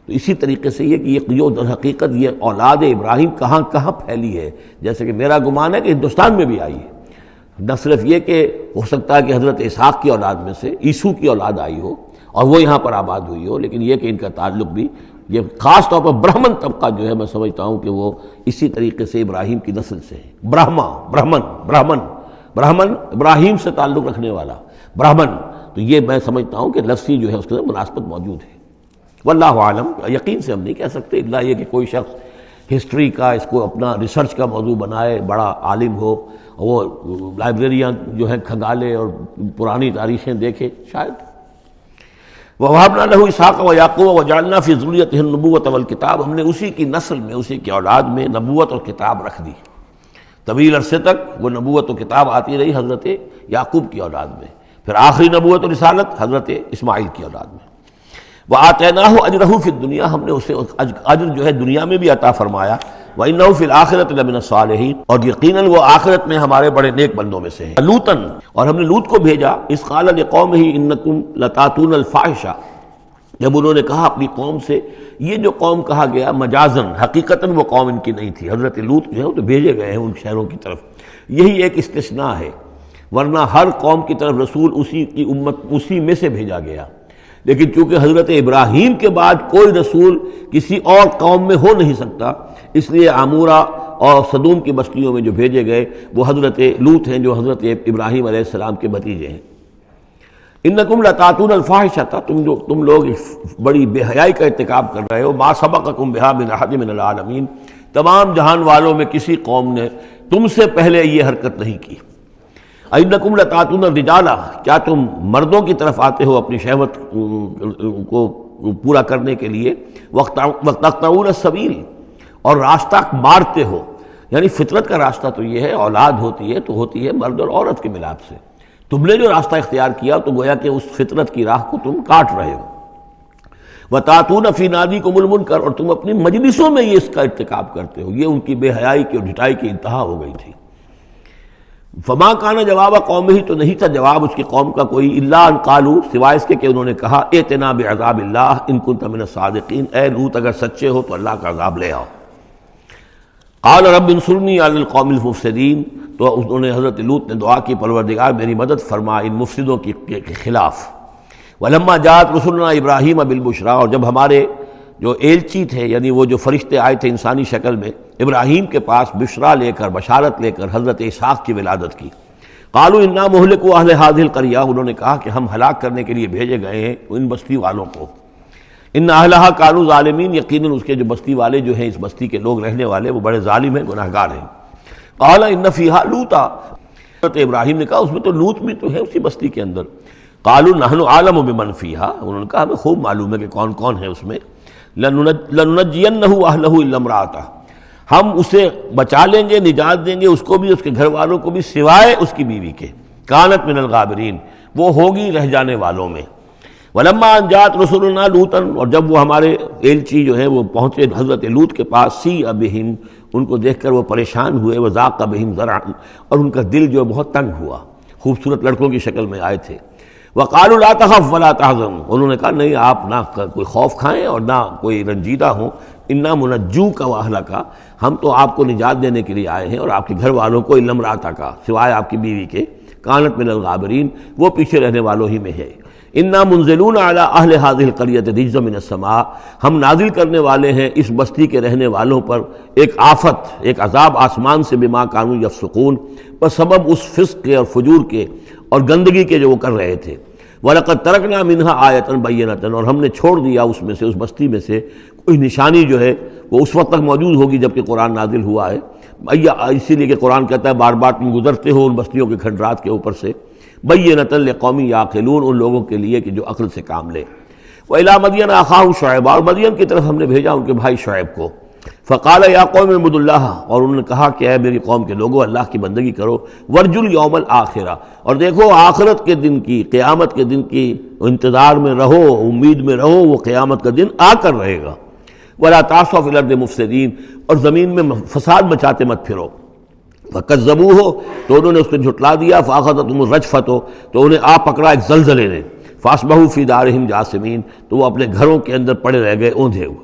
تو اسی طریقے سے یہ کہ یہ در حقیقت یہ اولاد ابراہیم کہاں کہاں پھیلی ہے. جیسے کہ میرا گمان ہے کہ ہندوستان میں بھی آئی ہے. نہ صرف یہ کہ ہو سکتا ہے کہ حضرت اسحاق کی اولاد میں سے عیسو کی اولاد آئی ہو اور وہ یہاں پر آباد ہوئی ہو، لیکن یہ کہ ان کا تعلق بھی یہ خاص طور پر برہمن طبقہ جو ہے، میں سمجھتا ہوں کہ وہ اسی طریقے سے ابراہیم کی نسل سے ہے. برہمن ابراہیم سے تعلق رکھنے والا برہمن، تو یہ میں سمجھتا ہوں کہ لفظی جو ہے اس کے اندر مناسبت موجود ہے. واللہ عالم، یقین سے ہم نہیں کہہ سکتے، الا یہ کہ کوئی شخص ہسٹری کا اس کو اپنا ریسرچ کا موضوع بنائے، بڑا عالم ہو، وہ لائبریریاں جو ہیں کھنگالے اور پرانی تاریخیں دیکھے، شاید. وَوَهَبْنَا لَهُ إِسْحَاقَ وَيَعْقُوبَ وَجَعَلْنَا فِي ذُرِّيَّتِهِ النُّبُوَّةَ وَالْكِتَابَ، ہم نے اسی کی نسل میں، اسی کی اولاد میں نبوت اور کتاب رکھ دی. طویل عرصے تک وہ نبوت و کتاب آتی رہی حضرت یعقوب کی اولاد میں، پھر آخری نبوت و رسالت حضرت اسماعیل کی اولاد میں. وَآتَيْنَاهُ أَجْرَهُ فِي الدُّنْيَا، ہم نے اسے اجر جو ہے دنیا میں بھی عطا فرمایا. وَإِنَّهُ فِي الْآخِرَةِ لَمِنَ الصَّالِحِينَ، اور یقیناً وہ آخرت میں ہمارے بڑے نیک بندوں میں سے ہیں. لوطاً، اور ہم نے لوط کو بھیجا. اذ قال لقومه إنكم لتأتون الفاحشة، جب انہوں نے کہا اپنی قوم سے، یہ جو قوم کہا گیا مجازن، حقیقتاً وہ قوم ان کی نہیں تھی. حضرت لوط جو ہے وہ تو بھیجے گئے ہیں ان شہروں کی طرف، یہی ایک استثناء ہے، ورنہ ہر قوم کی طرف رسول اسی کی امت اسی میں سے بھیجا گیا. لیکن چونکہ حضرت ابراہیم کے بعد کوئی رسول کسی اور قوم میں ہو نہیں سکتا، اس لیے عامورہ اور صدوم کی بستیوں میں جو بھیجے گئے وہ حضرت لوط ہیں جو حضرت ابراہیم علیہ السلام کے بھتیجے ہیں. انکم لتاتون الفاحشۃ، تم لوگ بڑی بے حیائی کا ارتکاب کر رہے ہو. ما سبقکم بہا من احد من العالمین، تمام جہان والوں میں کسی قوم نے تم سے پہلے یہ حرکت نہیں کی. انکم لتاتون الرجال، کیا تم مردوں کی طرف آتے ہو اپنی شہوت کو پورا کرنے کے لیے. وتقطعون السبیل، اور راستہ مارتے ہو. یعنی فطرت کا راستہ تو یہ ہے، اولاد ہوتی ہے تو ہوتی ہے مرد اور عورت کے ملاپ سے. تم نے جو راستہ اختیار کیا تو گویا کہ اس فطرت کی راہ کو تم کاٹ رہے ہو. وَتَأْتُونَ فِي نَادِيكُمُ الْمُنكَرَ، اور تم اپنی مجلسوں میں یہ اس کا ارتکاب کرتے ہو. یہ ان کی بے حیائی کی اور ڈھٹائی کی انتہا ہو گئی تھی. فما کان جواب قومہ، تو نہیں تھا جواب اس کی قوم کا کوئی، الا ان قالوا، سوائے اس کے کہ انہوں نے کہا، ائتنا بعذاب اللہ ان کنت من الصادقین، اے لوط اگر سچے ہو تو اللہ کا عذاب لے آؤ. قال رب انصرنی علی القوم المفسدین، تو انہوں نے حضرت لوط نے دعا کی، پروردگار میری مدد فرما ان مفسدوں کے خلاف. ولما جاءت رسلنا ابراہیم بالبشریٰ، اور جب ہمارے جو ایلچی تھے، یعنی وہ جو فرشتے آئے تھے انسانی شکل میں ابراہیم کے پاس بشریٰ لے کر، بشارت لے کر حضرت اسحاق کی ولادت کی. قالوا انا مہلکو اہل هذه القریہ، انہوں نے کہا کہ ہم ہلاک کرنے کے لیے بھیجے گئے ہیں ان بستی والوں کو. ان اہلھا کانوا ظالمین، یقیناً اس کے جو بستی والے جو ہیں، اس بستی کے لوگ رہنے والے، وہ بڑے ظالم ہیں، گناہگار ہیں. قال ان فیہا لوطا، حضرت ابراہیم نے کہا اس میں تو لوط بھی تو ہے اسی بستی کے اندر. قالوا نحن اعلم بمن فیہا، انہوں نے کہا ہمیں خوب معلوم ہے کہ کون کون ہے اس میں. لننجینہ اہلہ الا امرأتہ، ہم اسے بچا لیں گے، نجات دیں گے، اس کو بھی اس کے گھر والوں کو بھی، سوائے اس کی بیوی کے. کانت من الغابرین، وہ ہوگی رہ جانے والوں میں. ولما ان جاءت رسلنا لوطا، اور جب وہ ہمارے ایلچی جو ہے وہ پہنچے حضرت لوط کے پاس، سیء بہم، ان کو دیکھ کر وہ پریشان ہوئے. وضاق بہم ذرعا، اور ان کا دل جو بہت تنگ ہوا. خوبصورت لڑکوں کی شکل میں آئے تھے. وقالوا لا تخف ولا تحزن، انہوں نے کہا نہیں آپ نہ کوئی خوف کھائیں اور نہ کوئی رنجیدہ ہوں. انا منجوک واہلک، ہم تو آپ کو نجات دینے کے لیے آئے ہیں اور آپ کے گھر والوں کو، الا امرأتک، سوائے آپ کی بیوی کے. کانت من الغابرین، وہ پیچھے رہنے والوں ہی میں ہے. انا منزلون علی اہل هذه القریۃ رجزا من السماء، ہم نازل کرنے والے ہیں اس بستی کے رہنے والوں پر ایک آفت، ایک عذاب آسمان سے، بما کانوا یفسقون، بسبب اس فسق کے اور فجور کے اور گندگی کے جو وہ کر رہے تھے. وَلَقَدْ تَرَكْنَا مِنْهَا آیَةً بَيِّنَةً، اور ہم نے چھوڑ دیا اس میں سے، اس بستی میں سے کوئی نشانی جو ہے وہ اس وقت تک موجود ہوگی جب کہ قرآن نازل ہوا ہے. اسی لیے کہ قرآن کہتا ہے بار بار تم گزرتے ہو ان بستیوں کے کھنڈرات کے اوپر سے. بَيِّنَةً لِقَوْمٍ يَعْقِلُونَ، ان لوگوں کے لیے کہ جو عقل سے کام لے. وَإِلَىٰ مَدْيَنَ أَخَاهُمْ شُعَيْبًا، اور مدین کی طرف ہم نے بھیجا ان کے بھائی شعیب کو. فقال یا قوم اعبدوا اللہ، اور انہوں نے کہا کہ اے میری قوم کے لوگوں اللہ کی بندگی کرو. وارجوا الیوم الآخرہ، اور دیکھو آخرت کے دن کی، قیامت کے دن کی انتظار میں رہو، امید میں رہو، وہ قیامت کا دن آ کر رہے گا. ولا تعثوا فی الارض مفسدین، اور زمین میں فساد مچاتے مت پھرو. فکذبوہ، تو انہوں نے اس کو جھٹلا دیا. فاخذتہم الرجفۃ، تو انہیں آ پکڑا ایک زلزلے نے. فاصبحوا فی دارہم جاثمین، تو وہ اپنے گھروں کے اندر پڑے رہ گئے اوندھے ہوئے.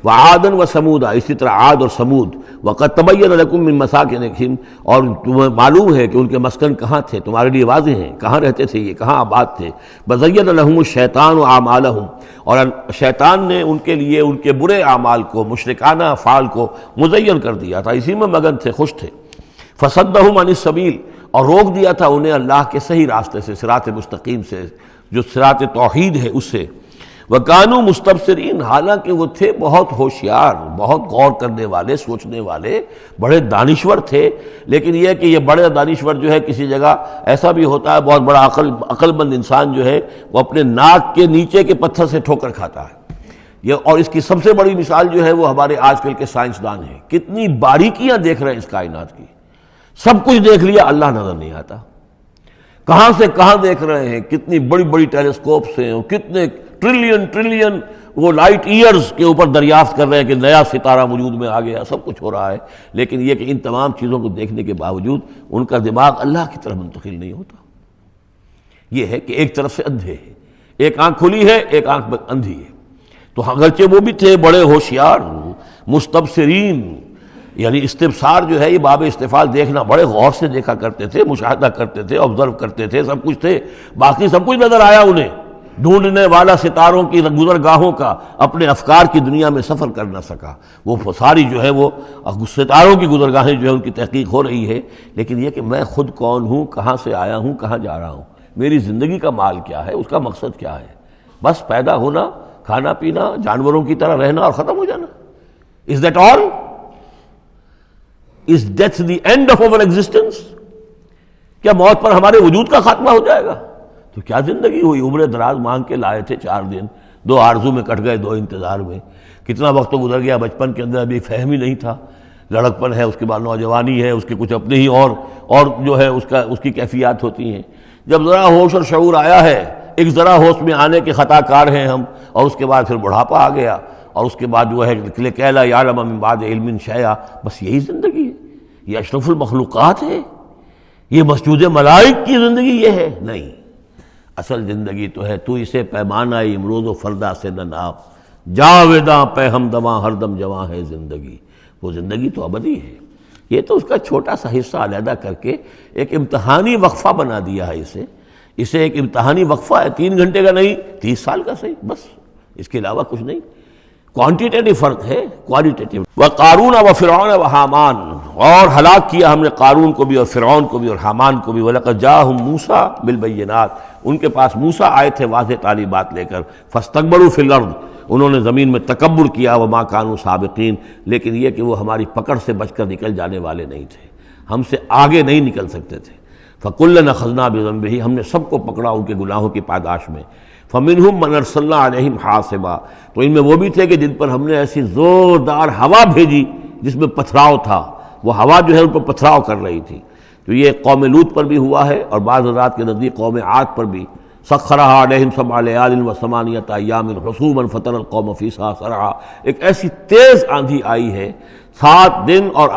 وعادا وثمودا، اسی طرح عاد اور سمود. وقد تبین لکم من مساکنہم، اور تمہیں معلوم ہے کہ ان کے مسکن کہاں تھے، تمہارے لیے واضح ہیں کہاں رہتے تھے، یہ کہاں آباد تھے. وزین لہم الشیطان اعمالہم، اور شیطان نے ان کے لیے ان کے برے اعمال کو، مشرکانہ افعال کو مزین کر دیا تھا، اسی میں مگن تھے، خوش تھے. فصدہم عن السبیل، اور روک دیا تھا انہیں اللہ کے صحیح راستے سے، صراط مستقیم سے، جو صراط توحید ہے اس سے. وَكَانُوا مُسْتَبْصِرِينَ، حالانکہ وہ تھے بہت ہوشیار، بہت غور کرنے والے، سوچنے والے، بڑے دانشور تھے. لیکن یہ کہ یہ بڑے دانشور جو ہے کسی جگہ ایسا بھی ہوتا ہے، بہت بڑا عقل مند انسان جو ہے وہ اپنے ناک کے نیچے کے پتھر سے ٹھوکر کھاتا ہے. اور اس کی سب سے بڑی مثال جو ہے وہ ہمارے آج کل کے سائنسدان ہیں. کتنی باریکیاں دیکھ رہے ہیں اس کائنات کی، سب کچھ دیکھ لیا، اللہ نظر نہیں آتا. کہاں سے کہاں دیکھ رہے ہیں، کتنی بڑی بڑی ٹیلیسکوپس ہیں، کتنے ٹریلین وہ لائٹ ایئرز کے اوپر دریافت کر رہے ہیں کہ نیا ستارہ وجود میں آ گیا، سب کچھ ہو رہا ہے. لیکن یہ کہ ان تمام چیزوں کو دیکھنے کے باوجود ان کا دماغ اللہ کی طرف منتقل نہیں ہوتا. یہ ہے کہ ایک طرف سے اندھے ہیں، ایک آنکھ کھلی ہے، ایک آنکھ اندھی ہے. تو اگرچہ وہ بھی تھے بڑے ہوشیار، مستبصرین، یعنی استبصار جو ہے یہ باب استفعال، دیکھنا، بڑے غور سے دیکھا کرتے تھے، مشاہدہ کرتے تھے، آبزرو کرتے تھے، سب کچھ تھے. باقی سب کچھ نظر آیا انہیں. ڈھونڈنے والا ستاروں کی گزرگاہوں کا اپنے افکار کی دنیا میں سفر کر نہ سکا. وہ ساری جو ہے وہ ستاروں کی گزرگاہیں جو ہے ان کی تحقیق ہو رہی ہے. لیکن یہ کہ میں خود کون ہوں، کہاں سے آیا ہوں، کہاں جا رہا ہوں، میری زندگی کا مال کیا ہے، اس کا مقصد کیا ہے. بس پیدا ہونا، کھانا پینا، جانوروں کی طرح رہنا اور ختم ہو جانا. Is that all? Is death the end of our existence? کیا موت پر ہمارے وجود کا خاتمہ ہو جائے گا؟ تو کیا زندگی ہوئی. عمر دراز مانگ کے لائے تھے 4 دن، 2 آرزو میں کٹ گئے، 2 انتظار میں. کتنا وقت تو گزر گیا. بچپن کے اندر ابھی فہم ہی نہیں تھا، لڑکپن ہے، اس کے بعد نوجوانی ہے، اس کے کچھ اپنے ہی اور جو ہے اس کی کیفیات ہوتی ہیں. جب ذرا ہوش اور شعور آیا ہے، ایک ذرا ہوش میں آنے کے خطا کار ہیں ہم، اور اس کے بعد پھر بڑھاپا آ گیا، اور اس کے بعد جو ہے کہ لا یعلم من بعد علم شیئا. بس یہی زندگی ہے. یہ اشرف المخلوقات ہے، یہ مسجود ملائک کی زندگی یہ ہے؟ نہیں. اصل زندگی تو ہے تو اسے پیمانہ امروز و فردا سے نہ ناپ، جاویداں پہ ہم دواں ہر دم جواں ہے زندگی. وہ زندگی تو ابدی ہے. یہ تو اس کا چھوٹا سا حصہ علیحدہ کر کے ایک امتحانی وقفہ بنا دیا ہے. اسے ایک امتحانی وقفہ ہے، 3 گھنٹے کا نہیں، 30 سال کا صحیح، بس اس کے علاوہ کچھ نہیں. کوانٹیٹیٹو فرق ہے، کوالٹیٹیو. وقارون وفرعون وحامان، اور ہلاک کیا ہم نے قارون کو بھی اور فرعون کو بھی اور حامان کو بھی. وَلَقَدْ جَاءَهُم مُوسَىٰ بِالْبَيِّنَاتِ، ان کے پاس موسیٰ آئے تھے واضح تعلیمات لے کر. فَاسْتَكْبَرُوا فِي الْأَرْضِ، انہوں نے زمین میں تکبر کیا. وَمَا كَانُوا سَابِقِينَ، لیکن یہ کہ وہ ہماری پکڑ سے بچ کر نکل جانے والے نہیں تھے، ہم سے آگے نہیں نکل سکتے تھے. فَكُلًّا أَخَذْنَا بِذَنبِهِ، ہم نے سب کو پکڑا ان کے گناہوں کی پاداش میں. فَمِنْهُمْ مَنْ أَرْسَلْنَا عَلَيْهِمْ حَاصِبًا، تو ان میں وہ بھی تھے کہ جن پر ہم نے ایسی زوردار ہوا بھیجی جس میں پتھراؤ تھا. وہ ہوا جو ہے ان پر پتھراؤ کر رہی تھی. تو یہ قوم لوط پر بھی ہوا ہے، اور بعض حضرات کے نزدیک قوم عاد پر بھی. سخرها عليهم 7 ليال و8 أيام حسوما فترى القوم فيها صرعا، ایک ایسی تیز آندھی آئی ہے، 7 دن اور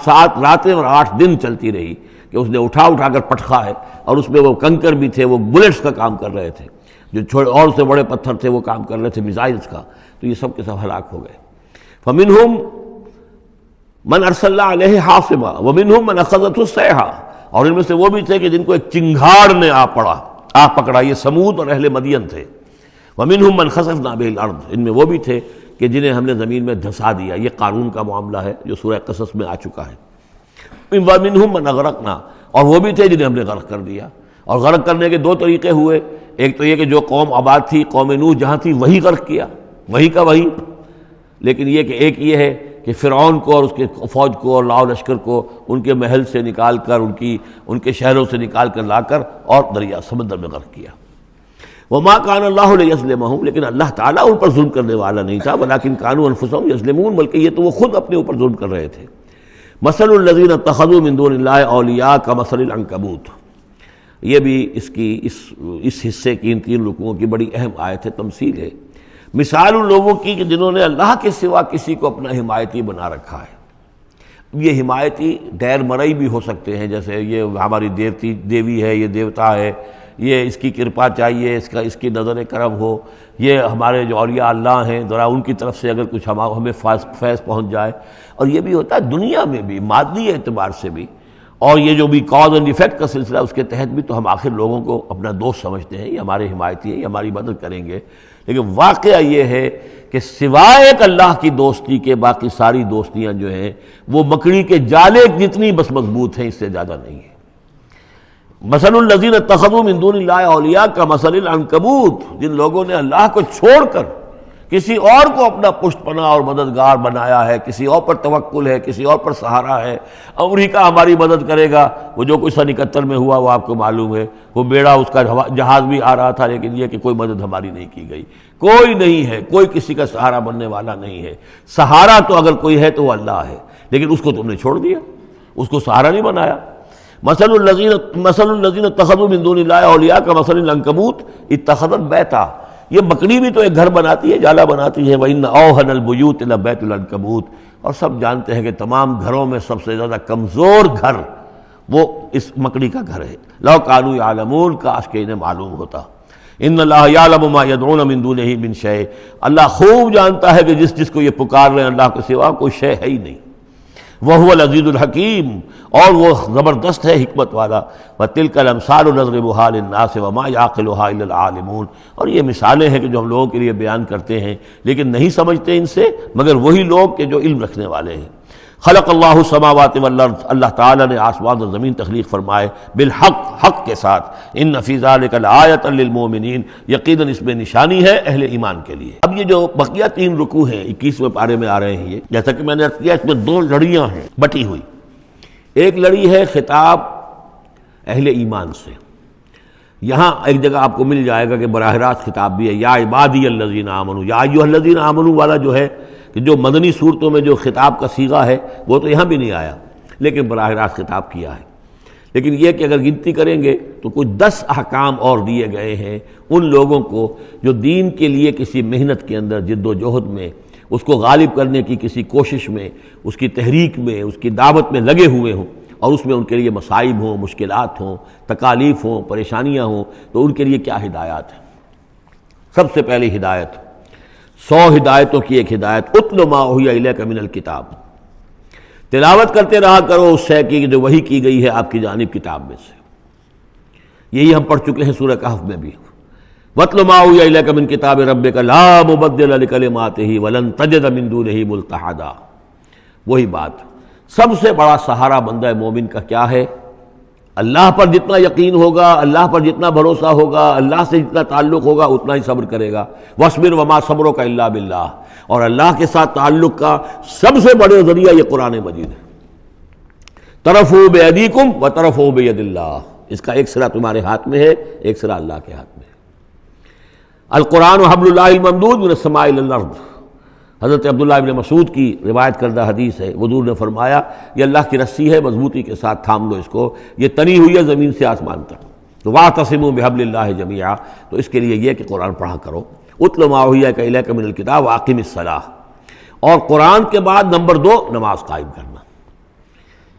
7 راتیں اور 8 دن چلتی رہی کہ اس نے اٹھا کر پٹخا ہے. اور اس میں وہ کنکر بھی تھے، وہ بلٹس کا کام کر رہے تھے، جو اور سے بڑے پتھر تھے وہ کام کر رہے تھے میزائلز کا. تو یہ سب کے سب ہلاک ہو گئے. فمنہم من ارسلنا علیہ حاصبا ومنہم من اخذته الصیحہ، اور ان میں سے وہ بھی تھے کہ جن کو ایک چنگھاڑ نے آ پکڑا. یہ سمود اور اہل مدین تھے. ومنہم من خسفنا به الارض، ان میں وہ بھی تھے کہ جنہیں ہم نے زمین میں دھسا دیا. یہ قارون کا معاملہ ہے جو سورہ قصص میں آ چکا ہے. ومنہم من اغرقنا، اور وہ بھی تھے جنہیں ہم نے غرق کر دیا. اور غرق کرنے کے 2 طریقے ہوئے. ایک تو یہ کہ جو قوم آباد تھی، قوم نوح جہاں تھی وہی غرق کیا، وہی کا وہی. لیکن یہ کہ ایک یہ ہے کہ فرعون کو اور اس کے فوج کو اور لاؤ لشکر کو ان کے محل سے نکال کر، ان کے شہروں سے نکال کر لا کر اور دریا سمندر میں غرق کیا. وما كان الله ليظلمهم، لیکن اللہ تعالیٰ ان پر ظلم کرنے والا نہیں تھا. ولكن كانوا انفسهم يظلمون، بلکہ یہ تو وہ خود اپنے اوپر ظلم کر رہے تھے. مثل الذين اتخذوا من دون الله اولیاء كمثل العنكبوت، یہ بھی اس حصے کی ان 3 رکوعوں کی بڑی اہم آیت ہے، تمثیل ہے. مثال ان لوگوں کی کہ جنہوں نے اللہ کے سوا کسی کو اپنا حمایتی بنا رکھا ہے. یہ حمایتی غیر مرئی بھی ہو سکتے ہیں، جیسے یہ ہماری دیوی ہے، یہ دیوتا ہے، یہ اس کی کرپا چاہیے، اس کی نظر کرم ہو، یہ ہمارے جو اولیاء اللہ ہیں ذرا ان کی طرف سے اگر کچھ ہمیں فیض پہنچ جائے. اور یہ بھی ہوتا ہے دنیا میں بھی، مادی اعتبار سے بھی. اور یہ جو بھی کاز اینڈ ایفیکٹ کا سلسلہ اس کے تحت بھی تو ہم آخر لوگوں کو اپنا دوست سمجھتے ہیں، یہ ہمارے حمایتی ہیں، یہ ہماری مدد کریں گے. لیکن واقعہ یہ ہے کہ سوائے ایک اللہ کی دوستی کے باقی ساری دوستیاں جو ہیں وہ مکڑی کے جالے جتنی بس مضبوط ہیں، اس سے زیادہ نہیں ہے. مثل الذین اتخذوا من دون اللہ اولیاء کا مثل العنکبوت، جن لوگوں نے اللہ کو چھوڑ کر کسی اور کو اپنا پشت پناہ اور مددگار بنایا ہے، کسی اور پر توکل ہے، کسی اور پر سہارا ہے، امریکہ ہماری مدد کرے گا۔ وہ جو کچھ 71 میں ہوا وہ آپ کو معلوم ہے، وہ بیڑا اس کا جہاز بھی آ رہا تھا، لیکن یہ کہ کوئی مدد ہماری نہیں کی گئی، کوئی نہیں ہے، کوئی کسی کا سہارا بننے والا نہیں ہے۔ سہارا تو اگر کوئی ہے تو وہ اللہ ہے، لیکن اس کو تم نے چھوڑ دیا، اس کو سہارا نہیں بنایا۔ مثل الذین اتخذوا من دون اللہ اولیاء کمثل العنکبوت اتخذت بیتا، یہ بکری بھی تو ایک گھر بناتی ہے، جالا بناتی ہے۔ وَإِنَّ أَوْهَنَ الْبُيُوتِ لَبَيْتُ الْعَنكَبُوتِ، اور سب جانتے ہیں کہ تمام گھروں میں سب سے زیادہ کمزور گھر وہ اس مکڑی کا گھر ہے۔ لَوْ كَانُوا يَعْلَمُونَ، کاش کہ انہیں معلوم ہوتا۔ ان اللہ یعلم ما یدعون من دونہ من شیء، اللہ خوب جانتا ہے کہ جس کو یہ پکار رہے ہیں اللہ کے سوا کوئی شے ہے ہی نہیں۔ وَهُوَ الْعَزِيزُ الْحَكِيمُ، اور وہ زبردست ہے حکمت والا۔ وَتِلْكَ الْأَمْثَالُ نَضْرِبُهَا لِلنَّاسِ وَمَا يَعْقِلُهَا إِلَّا الْعَالِمُونَ، اور یہ مثالیں ہیں کہ جو ہم لوگوں کے لیے بیان کرتے ہیں لیکن نہیں سمجھتے ان سے مگر وہی لوگ کہ جو علم رکھنے والے ہیں۔ خلق اللہ السماوات والارض، اللہ تعالیٰ نے آسمان اور زمین تخلیق فرمائے بالحق، حق کے ساتھ۔ ان فی ذلک لآیۃ للمؤمنین، یقیناً اس میں نشانی ہے اہل ایمان کے لیے۔ اب یہ جو بقیہ 3 رکوع ہیں 21ویں پارے میں آ رہے ہیں، یہ جیسا کہ میں نے عرض کیا اس میں 2 لڑیاں ہیں بٹی ہوئی۔ ایک لڑی ہے خطاب اہل ایمان سے، یہاں ایک جگہ آپ کو مل جائے گا کہ براہ راست خطاب بھی ہے، یا عبادی الذین آمنوا، یا ایھا الذین آمنوا والا جو ہے کہ جو مدنی صورتوں میں جو خطاب کا صیغہ ہے وہ تو یہاں بھی نہیں آیا، لیکن براہ راست خطاب کیا ہے۔ لیکن یہ کہ اگر گنتی کریں گے تو کچھ 10 احکام اور دیے گئے ہیں ان لوگوں کو جو دین کے لیے کسی محنت کے اندر، جد و جہد میں، اس کو غالب کرنے کی کسی کوشش میں، اس کی تحریک میں، اس کی دعوت میں لگے ہوئے ہوں، اور اس میں ان کے لیے مصائب ہوں، مشکلات ہوں، تکالیف ہوں، پریشانیاں ہوں، تو ان کے لیے کیا ہدایات ہیں۔ سب سے پہلی ہدایت 100 ہدایتوں کی ایک ہدایت، اتل ما اوحی الیک من الکتاب، تلاوت کرتے رہا کرو اس شے کی جو وحی کی گئی ہے آپ کی جانب کتاب میں سے۔ یہی ہم پڑھ چکے ہیں سورہ کہف میں بھی، واتل ما اوحی الیک من کتاب ربک لا مبدل لکلماتہ ولن تجد من دونہ ملتحدا۔ وہی بات، سب سے بڑا سہارا بندہ مومن کا کیا ہے؟ اللہ پر جتنا یقین ہوگا، اللہ پر جتنا بھروسہ ہوگا، اللہ سے جتنا تعلق ہوگا اتنا ہی صبر کرے گا۔ وَاصْبِرْ وَمَا صَبْرُكَ إِلَّا بِاللَّهِ، اور اللہ کے ساتھ تعلق کا سب سے بڑے ذریعہ یہ قرآن مجید ہے۔ طرفوا بِأَيْدِيكُمْ وَطَرَفُوا بِيَدِ اللَّهِ، اس کا ایک سرا تمہارے ہاتھ میں ہے، ایک سرا اللہ کے ہاتھ میں ہے۔ القرآن حبل اللہ الممدود من السماء إلى الأرض، حضرت عبداللہ ابن مسعود کی روایت کردہ حدیث ہے، حضور نے فرمایا یہ اللہ کی رسی ہے، مضبوطی کے ساتھ تھام لو اس کو، یہ تنی ہوئی ہے زمین سے آسمان تک۔ تو وَاعْتَصِمُوا بِحَبْلِ اللَّهِ جَمِيعًا، تو اس کے لیے یہ کہ قرآن پڑھا کرو۔ اتل ما اوحی الیک من الکتاب وَأَقِمِ الصَّلَاةَ، اور قرآن کے بعد نمبر 2 نماز قائم کرنا۔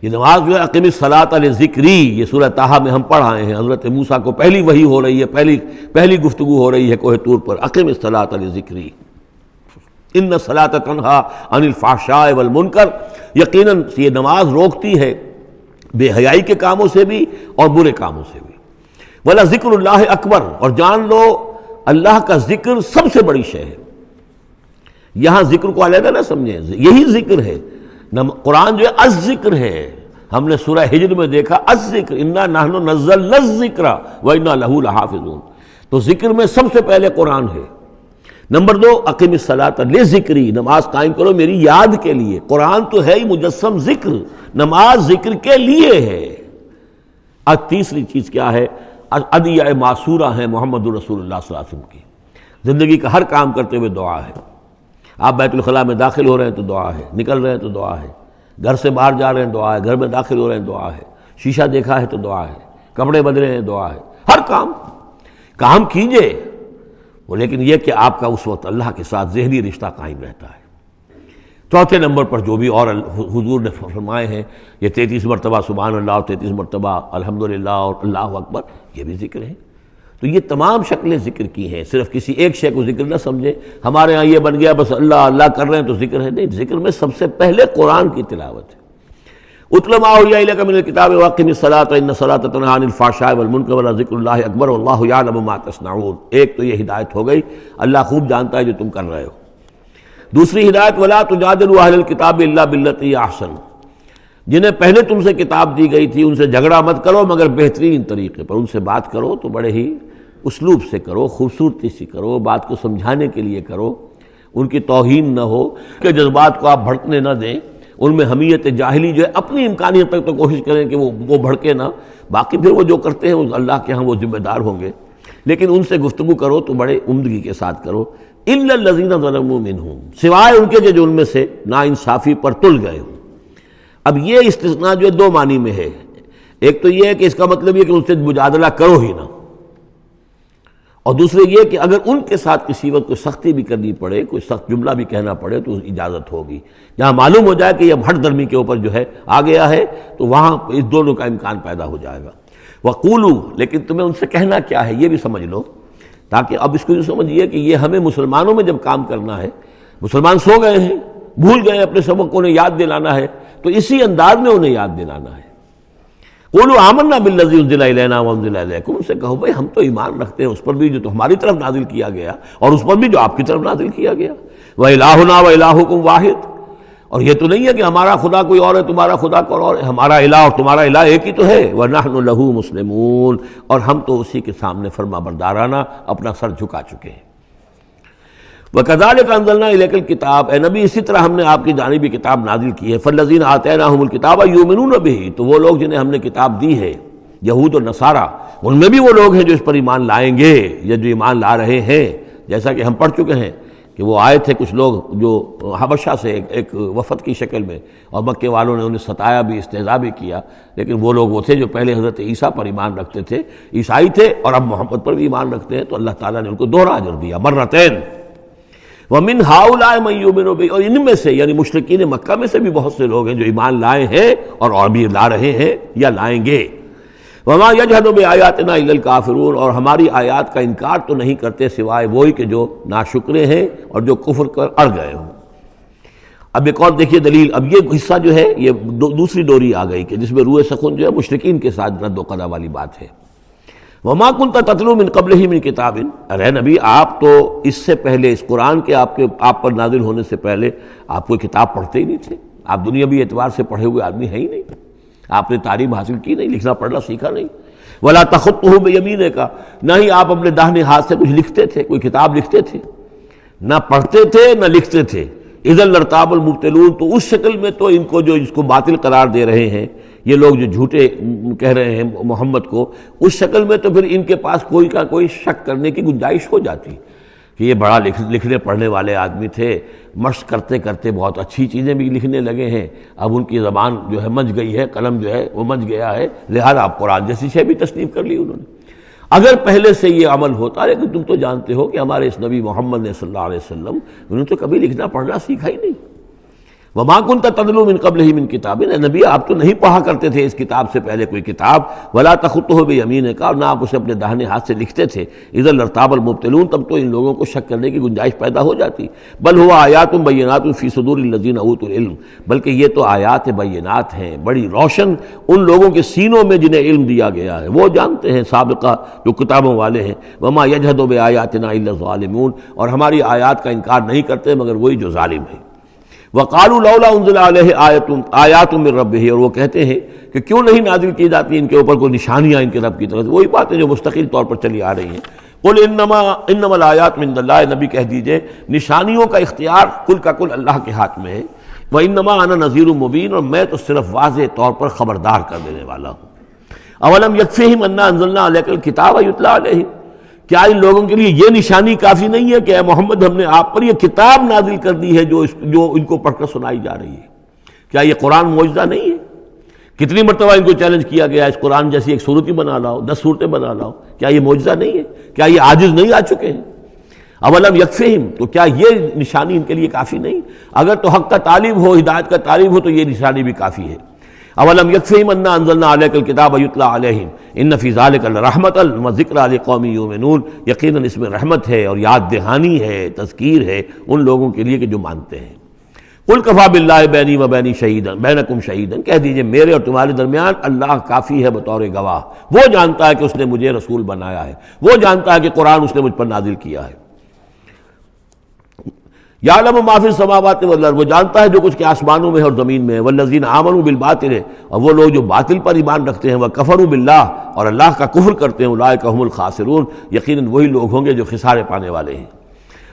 یہ نماز جو ہے اقم الصلاۃ لذکری، یہ سورہ طٰہٰ میں ہم پڑھ آئے ہیں، حضرت موسیٰ کو پہلی وحی ہو رہی ہے، پہلی گفتگو ہو رہی ہے کوہ طور پر، اقم الصلاۃ لذکری ان الصلاۃ تنہی عن الفحشاء والمنکر، یقیناً یہ نماز روکتی ہے بے حیائی کے کاموں سے بھی اور برے کاموں سے بھی۔ وَلَذِکْرُ اللَّهِ اکبر، اور جان لو اللہ کا ذکر سب سے بڑی شے ہے۔ یہاں ذکر کو علیحدہ نہ سمجھیں، یہی ذکر ہے۔ قرآن جو ہے الذکر ہے، ہم نے سورہ ہجر میں دیکھا الذکر، انا نحن نزلنا الذکر وانا لہ لحافظون، تو ذکر میں سب سے پہلے قرآن ہے۔ نمبر 2 اقم الصلاۃ لذکری، نماز قائم کرو میری یاد کے لیے۔ قرآن تو ہے ہی مجسم ذکر، نماز ذکر کے لیے ہے۔ اور تیسری چیز کیا ہے؟ ادعیہ معصورہ ہیں محمد رسول اللہ صلی اللہ علیہ وسلم کی، زندگی کا ہر کام کرتے ہوئے دعا ہے۔ آپ بیت الخلاء میں داخل ہو رہے ہیں تو دعا ہے، نکل رہے ہیں تو دعا ہے، گھر سے باہر جا رہے ہیں دعا ہے، گھر میں داخل ہو رہے ہیں دعا ہے، شیشہ دیکھا ہے تو دعا ہے، کپڑے بدلے ہیں دعا ہے، ہر کام کیجئے وہ، لیکن یہ کہ آپ کا اس وقت اللہ کے ساتھ ذہنی رشتہ قائم رہتا ہے۔ چوتھے نمبر پر جو بھی اور حضور نے فرمائے ہیں، یہ 33 مرتبہ سبحان اللہ اور 33 مرتبہ الحمدللہ اور اللہ اکبر، یہ بھی ذکر ہے۔ تو یہ تمام شکلیں ذکر کی ہیں، صرف کسی ایک شے کو ذکر نہ سمجھے ہمارے ہاں یہ بن گیا بس اللہ اللہ کر رہے ہیں تو ذکر ہے، نہیں، ذکر میں سب سے پہلے قرآن کی تلاوت ہے۔ اتل ما اوحی الیک من الکتاب واقم الصلاۃ ان الصلاۃ تنہی عن الفحشاء والمنکر ولذکر اللہ اکبر واللہ یعلم ما تصنعون۔ ایک تو یہ ہدایت ہو گئی، اللہ خوب جانتا ہے جو تم کر رہے ہو۔ دوسری ہدایت ولا تجادلوا اہل الکتاب الا باللتی احسن، جنہیں پہلے تم سے کتاب دی گئی تھی ان سے جھگڑا مت کرو مگر بہترین طریقے پر، ان سے بات کرو تو بڑے ہی اسلوب سے کرو، خوبصورتی سے کرو، بات کو سمجھانے کے لیے کرو، ان کی توہین نہ ہو کہ جذبات کو آپ بھڑکنے نہ دیں، ان میں حمیت جاہلی جو ہے اپنی امکانیت تک تو کوشش کریں کہ وہ بھڑکے نہ، باقی پھر وہ جو کرتے ہیں وہ اللہ کے ہاں وہ ذمہ دار ہوں گے، لیکن ان سے گفتگو کرو تو بڑے عمدگی کے ساتھ کرو۔ الا الذین ظلموا منہم، سوائے ان کے جو ان میں سے ناانصافی پر تل گئے ہوں۔ اب یہ استثناء جو ہے دو معنی میں ہے، ایک تو یہ ہے کہ اس کا مطلب یہ کہ ان سے مجادلہ کرو ہی نہ، اور دوسرے یہ کہ اگر ان کے ساتھ کسی وقت کوئی سختی بھی کرنی پڑے، کوئی سخت جملہ بھی کہنا پڑے تو اجازت ہوگی، جہاں معلوم ہو جائے کہ یہ ہٹ درمی کے اوپر جو ہے آ گیا ہے تو وہاں اس دونوں کا امکان پیدا ہو جائے گا۔ وَقُولُوا، لیکن تمہیں ان سے کہنا کیا ہے یہ بھی سمجھ لو، تاکہ اب اس کو یہ سمجھیے کہ یہ ہمیں مسلمانوں میں جب کام کرنا ہے، مسلمان سو گئے ہیں، بھول گئے اپنے سبق کو، انہیں یاد دلانا ہے تو اسی انداز میں انہیں یاد دلانا ہے۔ قولوا آمنا بالذی انزل الینا وانزل الیکم، ان سے کہو بھائی ہم تو ایمان رکھتے ہیں اس پر بھی جو ہماری طرف نازل کیا گیا اور اس پر بھی جو آپ کی طرف نازل کیا گیا۔ وَإِلَٰهُنَا وَإِلَٰهُكُمْ واحد، اور یہ تو نہیں ہے کہ ہمارا خدا کوئی اور ہے تمہارا خدا کوئی اور ہے، ہمارا الہ اور تمہارا الہ ایک ہی تو ہے۔ وَنَحْنُ لَهُ مُسْلِمُونَ، اور ہم تو اسی کے سامنے فرما بردارانہ اپنا سر جھکا چکے ہیں۔ وَكَذَلِكَ أَنزَلْنَا إِلَيْكَ الْكِتَابَ، اے نبی اسی طرح ہم نے آپ کی جانب یہ کتاب نازل کی ہے۔ فَالَّذِينَ آتَيْنَاهُمُ الْكِتَابَ يُؤْمِنُونَ بِهِ، تو وہ لوگ جنہیں ہم نے کتاب دی ہے، یہود اور نصارہ، ان میں بھی وہ لوگ ہیں جو اس پر ایمان لائیں گے یا جو ایمان لا رہے ہیں، جیسا کہ ہم پڑھ چکے ہیں کہ وہ آئے تھے کچھ لوگ جو حبشہ سے ایک وفد کی شکل میں، اور مکے والوں نے انہیں ستایا بھی، استہزاء بھی کیا، لیکن وہ لوگ وہ تھے جو پہلے حضرت عیسیٰ پر ایمان رکھتے تھے، عیسائی تھے، اور اب محمد پر بھی ایمان رکھتے ہیں، تو اللہ تعالیٰ نے ان کو دوہرا اجر دیا، مرتين۔ وَمِنْ هَؤُلَاءِ مَن يُؤْمِنُ بِهِ، اور ان میں سے یعنی مشرکین مکہ میں سے بھی بہت سے لوگ ہیں جو ایمان لائے ہیں اور ابھی لا رہے ہیں یا لائیں گے۔ وَمَا يَجْحَدُ بِآيَاتِنَا إِلَّا الْكَافِرُونَ، اور ہماری آیات کا انکار تو نہیں کرتے سوائے وہی کہ جو ناشکرے ہیں اور جو کفر کر اڑ گئے ہوں۔ اب ایک اور دیکھیے دلیل، اب یہ حصہ جو ہے یہ دوسری ڈوری آ گئی کہ جس میں روئے سخن جو ہے مشرکین کے ساتھ رد و قضا والی بات ہے۔ وَمَا كُنْتَ تَتْلُو مِن قَبْلِهِ مِن كِتَابٍ، ارے نبی آپ تو اس سے پہلے، اس قرآن کے آپ پر نازل ہونے سے پہلے آپ کوئی کتاب پڑھتے ہی نہیں تھے، آپ دنیاوی اعتبار سے پڑھے ہوئے آدمی ہیں ہی نہیں، آپ نے تعلیم حاصل کی نہیں، لکھنا پڑھنا سیکھا نہیں۔ وَلَا تَخُطُّهُ بِيَمِينِكَ، نہ ہی آپ اپنے داہنے ہاتھ سے کچھ لکھتے تھے، کوئی کتاب لکھتے تھے، نہ پڑھتے تھے نہ لکھتے تھے۔ اِذًا لَارْتَابَ الْمُبْطِلُونَ، تو اس شکل میں تو ان کو جو اس کو باطل قرار دے رہے ہیں یہ لوگ جو جھوٹے کہہ رہے ہیں محمد کو، اس شکل میں تو پھر ان کے پاس کوئی کا کوئی شک کرنے کی گنجائش ہو جاتی کہ یہ بڑا لکھنے پڑھنے والے آدمی تھے، مشق کرتے کرتے بہت اچھی چیزیں بھی لکھنے لگے ہیں، اب ان کی زبان جو ہے منج گئی ہے، قلم جو ہے وہ منج گیا ہے، لہذا اب قرآن جیسی شے بھی تصنیف کر لی انہوں نے۔ اگر پہلے سے یہ عمل ہوتا، لیکن تم تو جانتے ہو کہ ہمارے اس نبی محمد نے صلی اللہ علیہ وسلم انہوں نے تو کبھی لکھنا پڑھنا سیکھا ہی نہیں۔ وَمَا كُنْتَ تَتْلُو مِن قَبْلِهِ مِن كِتَابٍ، اے نبی آپ تو نہیں پڑھا کرتے تھے اس کتاب سے پہلے کوئی کتاب۔ وَلَا تَخُطُّهُ بِيَمِينِكَ، اور نہ آپ اسے اپنے داہنے ہاتھ سے لکھتے تھے۔ اِذًا لَارْتَابَ الْمُبْطِلُونَ، تب تو ان لوگوں کو شک کرنے کی گنجائش پیدا ہو جاتی۔ بل هُوَ آیاتٌ بَيِّنَاتٌ فِي صُدُورِ الَّذِينَ أُوتُوا الْعِلْمَ، بلکہ یہ تو آیات بینات ہیں، بڑی روشن ان لوگوں کے سینوں میں جنہیں علم دیا گیا ہے، وہ جانتے ہیں سابقہ جو کتابوں والے ہیں۔ وَمَا يَجْحَدُ بِآيَاتِنَا إِلَّا الظَّالِمُونَ، اور ہماری آیات کا انکار نہیں کرتے مگر وہی جو ظالم ہیں۔ وَقَالُوا لَوْلَا أُنزِلَ عَلَيْهِ آیَاتٌ مِّن رَّبِّهِ، اور وہ کہتے ہیں کہ کیوں نہیں نازل کی جاتی ان کے اوپر کوئی نشانیاں ان کے رب کی طرف سے، وہی باتیں جو مستقل طور پر چلی آ رہی ہیں۔ قُلْ إِنَّمَا الْآيَاتُ مِنْ اللَّهِ، نبی کہہ دیجئے نشانیوں کا اختیار کل کا کل اللہ کے ہاتھ میں ہے۔ وَإِنَّمَا أَنَا نَذِيرٌ مُّبِينٌ، اور میں تو صرف واضح طور پر خبردار کر دینے والا ہوں۔ أَوَلَمْ يَكْفِهِمْ أَنَّا أَنزَلْنَا عَلَيْكَ الْكِتَابَ يُتْلَىٰ عَلَيْهِمْ، کیا ان لوگوں کے لیے یہ نشانی کافی نہیں ہے کہ اے محمد ہم نے آپ پر یہ کتاب نازل کر دی ہے جو ان کو پڑھ کر سنائی جا رہی ہے؟ کیا یہ قرآن معجزہ نہیں ہے؟ کتنی مرتبہ ان کو چیلنج کیا گیا اس قرآن جیسی ایک صورت ہی بنا لاؤ، 10 صورتیں بنا لاؤ، کیا یہ معجزہ نہیں ہے؟ کیا یہ عاجز نہیں آ چکے ہیں؟ اولم یکفہم، تو کیا یہ نشانی ان کے لیے کافی نہیں؟ اگر تو حق کا طالب ہو، ہدایت کا طالب ہو، تو یہ نشانی بھی کافی ہے۔ اولم یکفہم انا انزلنا علیک الکتاب یتلی علیہم ان فی ذلک لرحمۃ وذکری لقوم یؤمنون، یقیناً اس میں رحمت ہے اور یاد دہانی ہے، تذکیر ہے ان لوگوں کے لیے کہ جو مانتے ہیں۔ قل کفی باللہ بینی و بین شہیدا بینکم شہیدا، کہہ دیجئے میرے اور تمہارے درمیان اللہ کافی ہے بطور گواہ، وہ جانتا ہے کہ اس نے مجھے رسول بنایا ہے، وہ جانتا ہے کہ قرآن اس نے مجھ پر نازل کیا ہے۔ یعلم ما فی السماوات والارض، وہ جانتا ہے جو کچھ کہ آسمانوں میں ہے اور زمین میں ہے، والذین آمنوا بالباطل، اور وہ لوگ جو باطل پر ایمان رکھتے ہیں، وکفروا باللہ، اور اللہ کا کفر کرتے ہیں، اولئک هم الخاسرون، یقیناً وہی لوگ ہوں گے جو خسارے پانے والے ہیں۔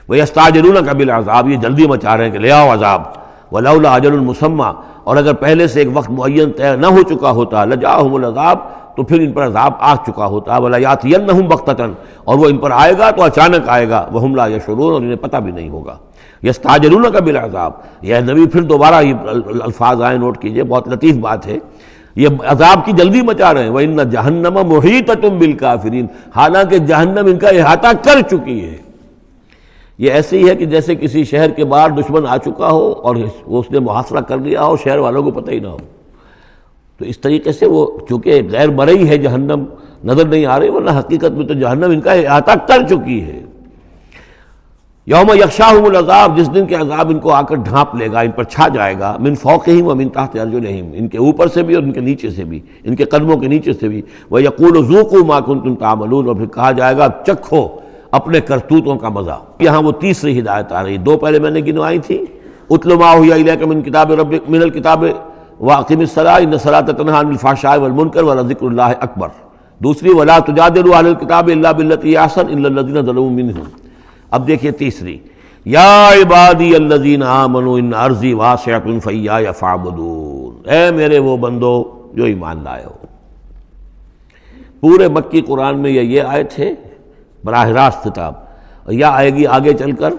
وَيَسْتَعْجِلُونَكَ بِالْعَذَابِ، یہ جلدی مچا رہے ہیں کہ لے آؤ عذاب، وَلَوْلَا أَجَلٌ مُّسَمًّى، اور اگر پہلے سے ایک وقت معین طے نہ ہو چکا ہوتا، لَجَاءَهُمُ الْعَذَابُ، تو پھر ان پر عذاب آ چکا ہوتا، وَلَيَأْتِيَنَّهُمْ بَغْتَةً، اور وہ ان پر آئے گا تو اچانک آئے گا، وَهُمْ لَا يَشْعُرُونَ، اور انہیں پتہ بھی نہیں ہوگا۔ یستعجلونک بالعذاب، یہ نبی پھر دوبارہ یہ الفاظ آئے، نوٹ کیجئے، بہت لطیف بات ہے، یہ عذاب کی جلدی مچا رہے ہیں۔ وَإِنَّ جَهَنَّمَ مُحِيطَةٌ بِالْكَافِرِينَ، حالانکہ جہنم ان کا احاطہ کر چکی ہے۔ یہ ایسے ہی ہے کہ جیسے کسی شہر کے باہر دشمن آ چکا ہو اور اس نے محاصرہ کر لیا ہو، شہر والوں کو پتہ ہی نہ ہو۔ تو اس طریقے سے وہ چونکہ غیر مرئی ہے، جہنم نظر نہیں آ رہی، ورنہ حقیقت میں تو جہنم ان کا احاطہ کر چکی ہے۔ یوم یغشاہم العذاب، جس دن کے عذاب ان کو آ کر ڈھانپ لے گا، ان پر چھا جائے گا، من فوقہم ومن تحت ارجلہم، ان کے اوپر سے بھی اور ان کے نیچے سے بھی، ان کے قدموں کے نیچے سے بھی۔ وَيَقُولُ ذُوقُوا مَا كُنتُمْ تَعْمَلُونَ، اور پھر کہا جائے گا چکھو اپنے کرتوتوں کا مزہ۔ یہاں وہ تیسری ہدایت آ رہی، دو پہلے میں نے گنوائی تھی، اتل ما اوحی الیک من کتاب ربک من الکتاب واقم الصلاۃ ان الصلاۃ تنہی عن الفحشاء والمنکر ولذکر اللہ اکبر۔ دوسری ولا تجادلوا اہل الکتاب الا بالتی احسن الا الذین ظلموا منہم۔ اب دیکھیے تیسری، یا عبادی الذین آمنوا ان ارضی واسعۃ فایایا فاعبدون، اے میرے وہ بندو جو ایمان لائے ہو۔ پورے مکی قرآن میں یہ آیت ہے براہ راست خطاب، اور یا آئے گی آگے چل کر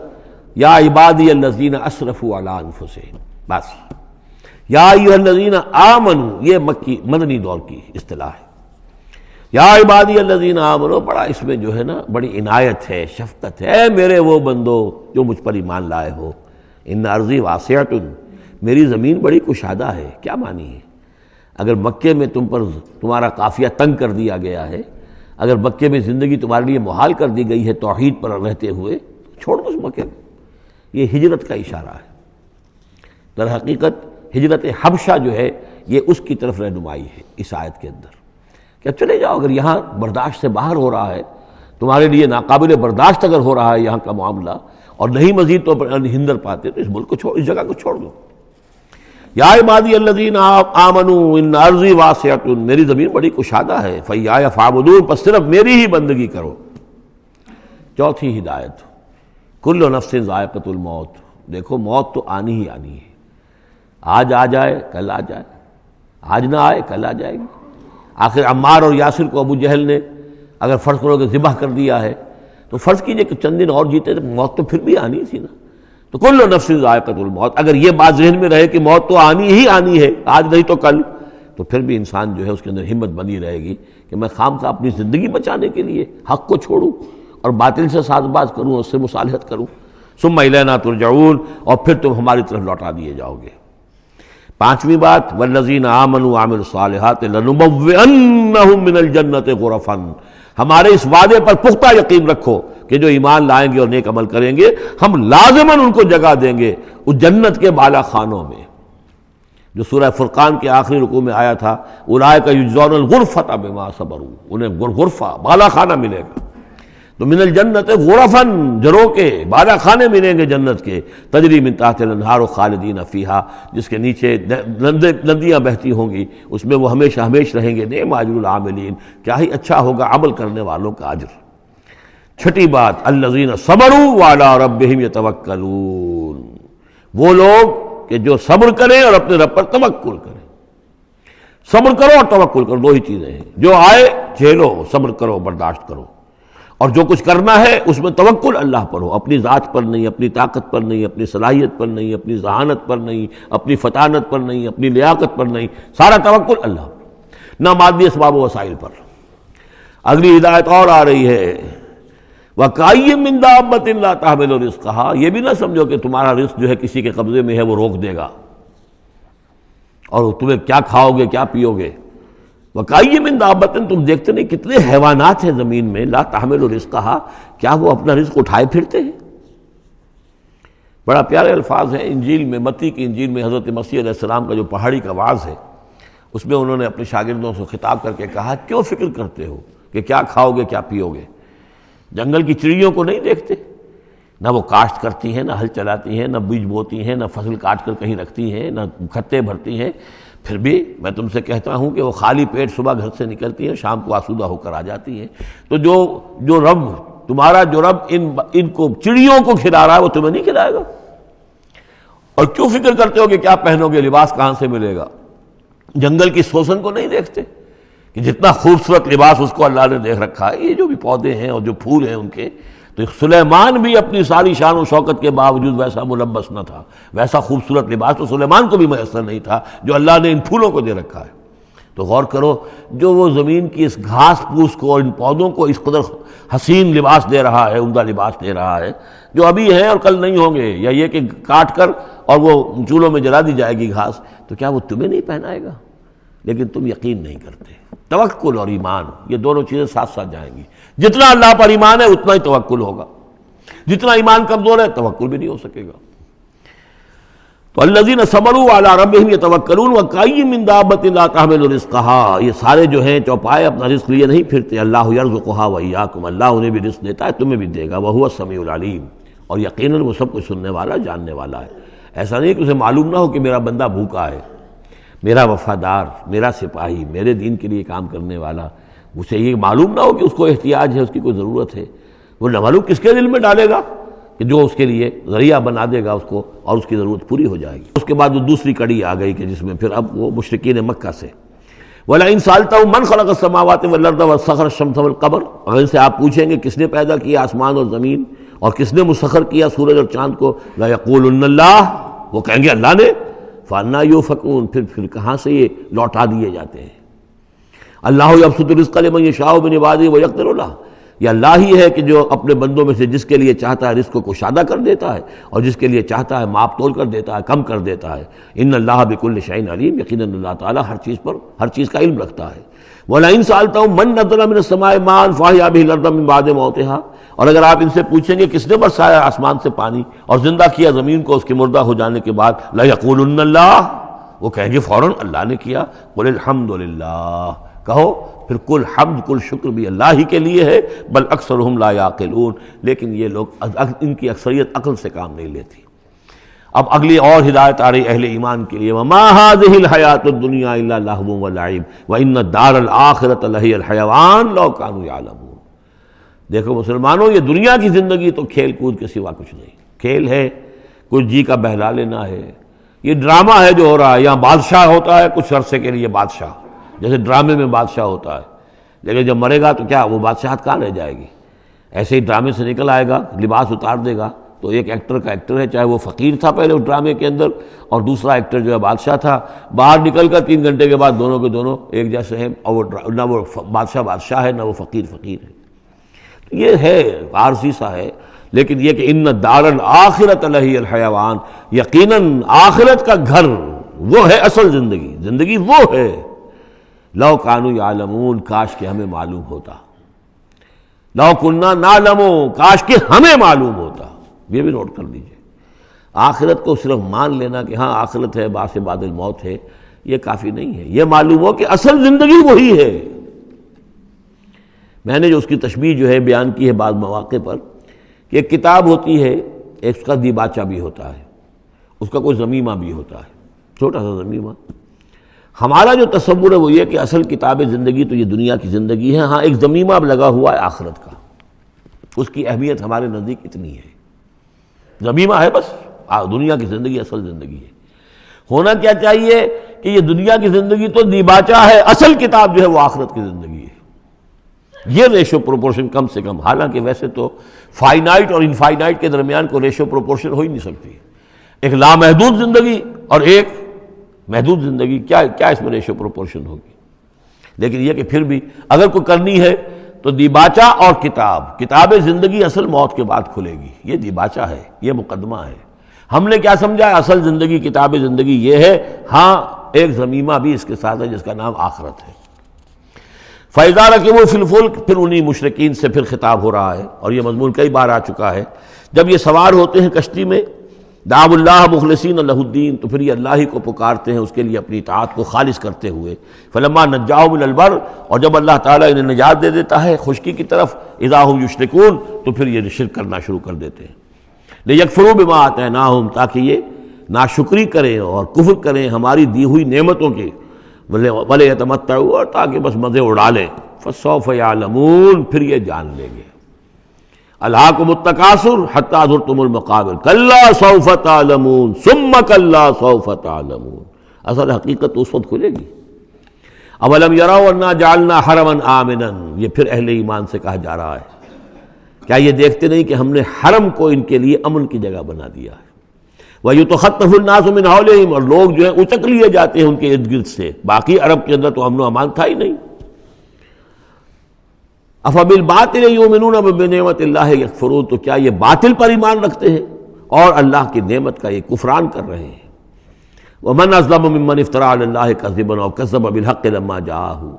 یا عبادی الذین اسرفوا علی انفسہم، بس یا ایھا الذین آمنوا، یہ مکی مدنی دور کی اصطلاح ہے۔ یا عبادی الذین آمنوا، بڑا اس میں جو ہے نا بڑی عنایت ہے، شفقت ہے، اے میرے وہ بندو جو مجھ پر ایمان لائے ہو، ان ارضی واسعۃ، میری زمین بڑی کشادہ ہے۔ کیا معنی ہے؟ اگر مکے میں تم پر تمہارا قافیہ تنگ کر دیا گیا ہے، اگر مکے میں زندگی تمہارے لیے محال کر دی گئی ہے توحید پر رہتے ہوئے، چھوڑ دو اس مکے کو۔ یہ ہجرت کا اشارہ ہے، در حقیقت ہجرت حبشہ جو ہے یہ اس کی طرف رہنمائی ہے اس آیت کے اندر، کہ اب چلے جاؤ، اگر یہاں برداشت سے باہر ہو رہا ہے، تمہارے لیے ناقابل برداشت اگر ہو رہا ہے یہاں کا معاملہ، اور نہیں مزید تو ہندر پاتے، تو اس ملک کو چھوڑ، اس جگہ کو چھوڑ دو۔ یا عبادی الذین آمنوا ان ارضی واسعۃ، میری زمین بڑی کشادہ ہے، فایایا فاعبدون، پس صرف میری ہی بندگی کرو۔ چوتھی ہدایت، کل نفس ذائقۃ الموت، دیکھو موت تو آنی ہی آنی ہے، آج آ جائے کل آ جائے، آج نہ آئے کل آ جائے گی۔ آخر عمار اور یاسر کو ابو جہل نے اگر فرض کرو کہ ذبح کر دیا ہے، تو فرض کیجئے کہ چند دن اور جیتے تو موت تو پھر بھی آنی تھی نا۔ تو کل نفس ذائقۃ الموت، اگر یہ بات ذہن میں رہے کہ موت تو آنی ہی آنی ہے، آج نہیں تو کل، تو پھر بھی انسان جو ہے اس کے اندر ہمت بنی رہے گی کہ میں خامخواہ اپنی زندگی بچانے کے لیے حق کو چھوڑوں اور باطل سے ساز باز کروں، اس سے مصالحت کروں۔ ثم الینا ترجعون، اور پھر تم ہماری طرف لوٹا دیے جاؤ گے۔ پانچویں بات، والذین آمنوا وعملوا الصالحات لنبوئنہم من الجنۃ غرفا، ہمارے اس وعدے پر پختہ یقین رکھو کہ جو ایمان لائیں گے اور نیک عمل کریں گے، ہم لازماً ان کو جگہ دیں گے اس جنت کے بالا خانوں میں، جو سورہ فرقان کے آخری رکوع میں آیا تھا، اولئک یجزون الغرفۃ بما صبروا، انہیں غرفہ بالا خانہ ملے گا۔ تو من الجنت غرفا، جروں کے بالا خانے ملیں گے جنت کے، تجری من تحت الانہار خالدین فیہا، جس کے نیچے ندیاں بہتی ہوں گی، اس میں وہ ہمیشہ ہمیش رہیں گے۔ نعم اجر العاملین، کیا ہی اچھا ہوگا عمل کرنے والوں کا اجر۔ چھٹی بات، الذین صبروا وعلی ربہم یتوکلون، وہ لوگ کہ جو صبر کریں اور اپنے رب پر توکل کریں۔ صبر کرو اور توکل کرو، دو ہی چیزیں ہیں، جو آئے جھیلو، صبر کرو، برداشت کرو، اور جو کچھ کرنا ہے اس میں توکل اللہ پر ہو، اپنی ذات پر نہیں، اپنی طاقت پر نہیں، اپنی صلاحیت پر نہیں، اپنی ذہانت پر نہیں، اپنی فطانت پر نہیں، اپنی لیاقت پر نہیں، سارا توکل اللہ پر، نہ مادی اسباب و وسائل پر۔ اگلی ہدایت اور آ رہی ہے، وَكَأَيٍّ مِّن دَابَّةٍ لَا تَحْمِلُ رِزْقَهَا، یہ بھی نہ سمجھو کہ تمہارا رزق جو ہے کسی کے قبضے میں ہے وہ روک دے گا، اور تمہیں کیا کھاؤ گے کیا پیو گے۔ وَكَأَيٍّ مِّن دَابَّةٍ، تم دیکھتے نہیں کتنے حیوانات ہیں زمین میں، لا تحمل رزقها، کیا وہ اپنا رزق اٹھائے پھرتے ہیں؟ بڑا پیارے الفاظ ہیں انجیل میں، متی کی انجیل میں حضرت مسیح علیہ السلام کا جو پہاڑی کا وعظ ہے، اس میں انہوں نے اپنے شاگردوں سے خطاب کر کے کہا، کیوں فکر کرتے ہو کہ کیا کھاؤ گے کیا پیو گے؟ جنگل کی چڑیوں کو نہیں دیکھتے؟ نہ وہ کاشت کرتی ہیں، نہ ہل چلاتی ہیں، نہ بیج بوتی ہیں، نہ فصل کاٹ کر کہیں رکھتی ہیں، نہ کھتے بھرتی ہیں، پھر بھی میں تم سے کہتا ہوں کہ وہ خالی پیٹ صبح گھر سے نکلتی ہیں، شام کو آسودہ ہو کر آ جاتی ہیں۔ تو جو رب تمہارا جو رب ان کو چڑیوں کو کھلا رہا ہے وہ تمہیں نہیں کھلائے گا؟ اور کیوں فکر کرتے ہو کہ کیا پہنو گے، لباس کہاں سے ملے گا؟ جنگل کی سوسن کو نہیں دیکھتے کہ جتنا خوبصورت لباس اس کو اللہ نے دیکھ رکھا ہے؟ یہ جو بھی پودے ہیں اور جو پھول ہیں ان کے، تو سلیمان بھی اپنی ساری شان و شوکت کے باوجود ویسا ملبس نہ تھا، ویسا خوبصورت لباس تو سلیمان کو بھی میسر نہیں تھا جو اللہ نے ان پھولوں کو دے رکھا ہے۔ تو غور کرو، جو وہ زمین کی اس گھاس پھوس کو اور ان پودوں کو اس قدر حسین لباس دے رہا ہے، عمدہ لباس دے رہا ہے، جو ابھی ہیں اور کل نہیں ہوں گے، یا یہ کہ کاٹ کر اور وہ چولہوں میں جلا دی جائے گی گھاس، تو کیا وہ تمہیں نہیں پہنائے گا؟ لیکن تم یقین نہیں کرتے۔ توکل اور ایمان، یہ دونوں چیزیں ساتھ ساتھ جائیں گی۔ جتنا اللہ پر ایمان ہے اتنا ہی توکل ہوگا، جتنا ایمان کمزور ہے توکل بھی نہیں ہو سکے گا۔ تو الذین صبروا علی ربہم یتوکلون وکأی من دابۃ لا تحمل رزقها، یہ سارے جو ہیں چوپائے اپنا رزق لیے نہیں پھرتے، اللہ یرزقها وإیاکم، اللہ انہیں بھی رزق دیتا ہے، تمہیں بھی دے گا، وہو السمیع العلیم، اور یقیناً وہ سب کچھ سننے والا جاننے والا ہے۔ ایسا نہیں کہ اسے معلوم نہ ہو کہ میرا بندہ بھوکا ہے، میرا وفادار، میرا سپاہی، میرے دین کے لیے کام کرنے والا، اسے یہ معلوم نہ ہو کہ اس کو احتیاج ہے، اس کی کوئی ضرورت ہے۔ وہ نہ معلوم کس کے دل میں ڈالے گا کہ جو اس کے لیے ذریعہ بنا دے گا اس کو، اور اس کی ضرورت پوری ہو جائے گی۔ اس کے بعد وہ دوسری کڑی آ گئی کہ جس میں پھر اب وہ مشرکین مکہ سے وَلَئِن سَأَلْتَهُم مَّن خَلَقَ السَّمَاوَاتِ وَالْأَرْضَ وَسَخَّرَ الشَّمْسَ وَالْقَمَرَ، اگر ان سے آپ پوچھیں گے کس نے پیدا کیا آسمان اور زمین اور کس نے مسخر کیا سورج اور چاند کو، لَيَقُولُنَّ اللَّهُ، وہ کہیں گے اللہ نے، فَأَنَّىٰ يُؤْفَكُونَ، پھر کہاں سے یہ لوٹا دیے جاتے ہیں۔ اللہ یبسط الرزق لمن یشاء من عبادہ ویقدر لہ، یہ اللہ ہی ہے کہ جو اپنے بندوں میں سے جس کے لیے چاہتا ہے رزق کو کشادہ کر دیتا ہے، اور جس کے لیے چاہتا ہے ماپ تول کر دیتا ہے، کم کر دیتا ہے۔ ان اللہ بکل شیء علیم، یقیناً اللہ تعالیٰ ہر چیز کا علم رکھتا ہے۔ وَلَئِن سَأَلْتَهُم مَّن نَّزَّلَ مِنَ السَّمَاءِ مَاءً فَأَحْيَا بِهِ الْأَرْضَ مِن بَعْدِ مَوْتِهَا، اور اگر آپ ان سے پوچھیں گے کس نے برسایا آسمان سے پانی اور زندہ کیا زمین کو اس کے مردہ ہو جانے کے بعد، لَيَقُولُنَّ اللَّهُ، وہ کہیں گے فوراً اللہ نے کیا۔ قُلِ الْحَمْدُ لِلَّهِ، کہو پھر کل حمد کل شکر بھی اللہ ہی کے لیے ہے، بل اکثرہم لا یعقلون، لیکن یہ لوگ ان کی اکثریت عقل سے کام نہیں لیتی۔ اب اگلی اور ہدایت آ رہی اہل ایمان کے لیے، وما هذه الحیاۃ الدنیا الا لہو ولعب وان الدار الآخرۃ لہی الحیوان لو کانوا یعلمون۔ دیکھو مسلمانوں، یہ دنیا کی زندگی تو کھیل کود کے سوا کچھ نہیں، کھیل ہے، کچھ جی کا بہلا لینا ہے، یہ ڈرامہ ہے جو ہو رہا ہے۔ یہاں بادشاہ ہوتا ہے کچھ عرصے کے لیے، بادشاہ جیسے ڈرامے میں بادشاہ ہوتا ہے، لیکن جب مرے گا تو کیا وہ بادشاہت کہاں رہ جائے گی؟ ایسے ہی ڈرامے سے نکل آئے گا، لباس اتار دے گا تو ایک ایکٹر کا ایکٹر ہے، چاہے وہ فقیر تھا پہلے اس ڈرامے کے اندر، اور دوسرا ایکٹر جو ہے بادشاہ تھا، باہر نکل کر 3 گھنٹے کے بعد دونوں کے دونوں ایک جیسے ہیں، اور وہ نہ وہ بادشاہ ہے نہ وہ فقیر ہے۔ یہ ہے عارضی سا ہے، لیکن یہ کہ ان الدار الآخرۃ لہی الحیوان، یقیناً آخرت کا گھر وہ ہے اصل زندگی وہ ہے۔ لو کانوا یعلمون، کاش کہ ہمیں معلوم ہوتا، لو کننا نعلم، کاش کہ ہمیں معلوم ہوتا۔ یہ بھی نوٹ کر لیجئے، آخرت کو صرف مان لینا کہ ہاں آخرت ہے، بعث بعد الموت ہے، یہ کافی نہیں ہے۔ یہ معلوم ہو کہ اصل زندگی وہی ہے۔ میں نے جو اس کی تشبیہ جو ہے بیان کی ہے بعض مواقع پر، کہ ایک کتاب ہوتی ہے، اس کا دیباچہ بھی ہوتا ہے، اس کا کوئی ضمیمہ بھی ہوتا ہے، چھوٹا سا ضمیمہ۔ ہمارا جو تصور ہے وہ یہ کہ اصل کتاب زندگی تو یہ دنیا کی زندگی ہے، ہاں ایک ضمیمہ اب لگا ہوا ہے آخرت کا، اس کی اہمیت ہمارے نزدیک اتنی ہے۔ ضمیمہ ہے بس، دنیا کی زندگی اصل زندگی ہے۔ ہونا کیا چاہیے کہ یہ دنیا کی زندگی تو دیباچہ ہے، اصل کتاب جو ہے وہ آخرت کی زندگی ہے۔ یہ ریشو پروپورشن کم سے کم، حالانکہ ویسے تو فائنائٹ اور انفائنائٹ کے درمیان کو ریشو پروپورشن ہو ہی نہیں سکتی، ایک لامحدود زندگی اور ایک محدود زندگی، کیا اس میں ریشو پروپورشن ہوگی؟ لیکن یہ کہ پھر بھی اگر کوئی کرنی ہے تو دیباچہ اور کتاب زندگی اصل موت کے بعد کھلے گی، یہ دیباچہ ہے، یہ مقدمہ ہے۔ ہم نے کیا سمجھا اصل زندگی کتاب زندگی یہ ہے، ہاں ایک ضمیمہ بھی اس کے ساتھ ہے جس کا نام آخرت ہے۔ فَإِذَا رَكِبُوا فِي الْفُلْكِ، پھر انہی مشرکین سے پھر خطاب ہو رہا ہے، اور یہ مضمون کئی بار آ چکا ہے۔ جب یہ سوار ہوتے ہیں کشتی میں، دعوا اللہ مخلصین لہ الدین، تو پھر یہ اللہ ہی کو پکارتے ہیں اس کے لیے اپنی اطاعت کو خالص کرتے ہوئے۔ فلما نجاہم الی البر، اور جب اللہ تعالیٰ انہیں نجات دے دیتا ہے خشکی کی طرف، اذا ہم یشرکون، تو پھر یہ شرک کرنا شروع کر دیتے ہیں۔ لیکفروا بما آتیناہم، تاکہ یہ ناشکری کریں اور کفر کریں ہماری دی ہوئی نعمتوں کے، وَلِيَتَمَتَّعُوا، اور تاکہ بس مزے اڑا لیں، فَسَوْفَ يَعْلَمُونَ، پھر یہ جان لیں گے۔ أَلْهَاكُمُ التَّكَاثُرُ حَتَّىٰ زُرْتُمُ الْمَقَابِرَ كَلَّا سَوْفَ تَعْلَمُونَ ثُمَّ كَلَّا سَوْفَ تَعْلَمُونَ۔ اصل حقیقت اس وقت کھلے گی۔ اولم يروا انا جعلنا حرما آمنا، یہ پھر اہل ایمان سے کہا جا رہا ہے، کیا یہ دیکھتے نہیں کہ ہم نے حرم کو ان کے لیے امن کی جگہ بنا دیا ہے؟ وَيُتَخَطَّفُ النَّاسُ مِنْ حَوْلِهِمْ، اور لوگ جو ہیں اچک لیے جاتے ہیں ان کے ارد گرد سے۔ باقی عرب کے اندر تو امن و امان تھا ہی نہیں۔ أَفَبِالْبَاطِلِ يُؤْمِنُونَ وَبِنِعْمَةِ اللَّهِ يَكْفُرُونَ، تو کیا یہ باطل پر ایمان رکھتے ہیں اور اللہ کی نعمت کا یہ کفران کر رہے ہیں۔ وَمَنْ أَظْلَمُ مِمَّنِ افْتَرَىٰ عَلَى اللَّهِ كَذِبًا أَوْ كَذَّبَ بِالْحَقِّ لَمَّا جَاءَهُ،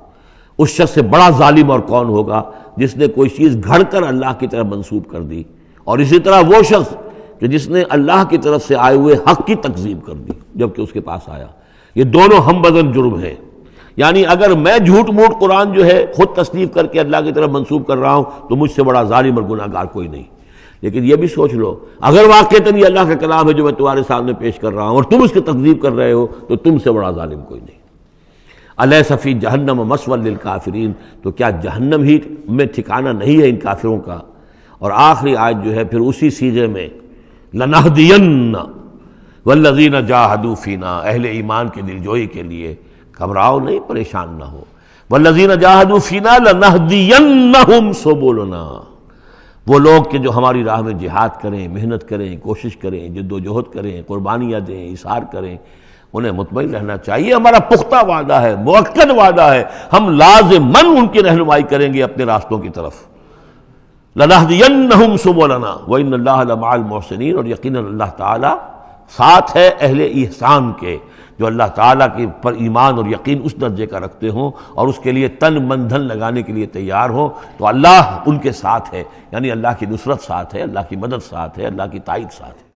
اس شخص سے بڑا ظالم اور کون ہوگا جس نے کوئی چیز گھڑ کر اللہ کی طرف منسوب کر دی، اور اسی طرح وہ شخص کہ جس نے اللہ کی طرف سے آئے ہوئے حق کی تکذیب کر دی جبکہ اس کے پاس آیا۔ یہ دونوں ہم بدن جرم ہیں۔ یعنی اگر میں جھوٹ موٹ قرآن جو ہے خود تصنیف کر کے اللہ کی طرف منسوب کر رہا ہوں تو مجھ سے بڑا ظالم اور گناہ گار کوئی نہیں، لیکن یہ بھی سوچ لو اگر واقعتاً یہ اللہ کا کلام ہے جو میں تمہارے سامنے پیش کر رہا ہوں اور تم اس کی تکذیب کر رہے ہو تو تم سے بڑا ظالم کوئی نہیں۔ الیس فی جہنم مثوی للکافرین، تو کیا جہنم ہی میں ٹھکانہ نہیں ہے ان کافروں کا؟ اور آخری آیت جو ہے پھر اسی سیغے میں لنہدین والذین جاہدوا فینا، اہل ایمان کے دلجوئی کے لیے گھبراؤ نہیں، پریشان نہ ہو۔ والذین جاہدوا فینا لنہدینہم سبلنا، وہ لوگ کہ جو ہماری راہ میں جہاد کریں، محنت کریں، کوشش کریں، جد و جہد کریں، قربانیاں دیں، اظہار کریں، انہیں مطمئن رہنا چاہیے ہمارا پختہ وعدہ ہے، مؤکد وعدہ ہے، ہم لازماً ان کی رہنمائی کریں گے اپنے راستوں کی طرف۔ لَنَهْدِيَنَّهُمْ سُبُلَنَا وَإِنَّ اللَّهَ لَمَعَ الْمُحْسِنِينَ، اور یقیناً اللہ تعالیٰ ساتھ ہے اہل احسان کے، جو اللہ تعالیٰ کے پر ایمان اور یقین اس درجے کا رکھتے ہوں اور اس کے لیے تن من دھن لگانے کے لیے تیار ہوں، تو اللہ ان کے ساتھ ہے، یعنی اللہ کی نصرت ساتھ ہے، اللہ کی مدد ساتھ ہے، اللہ کی تائید ساتھ ہے۔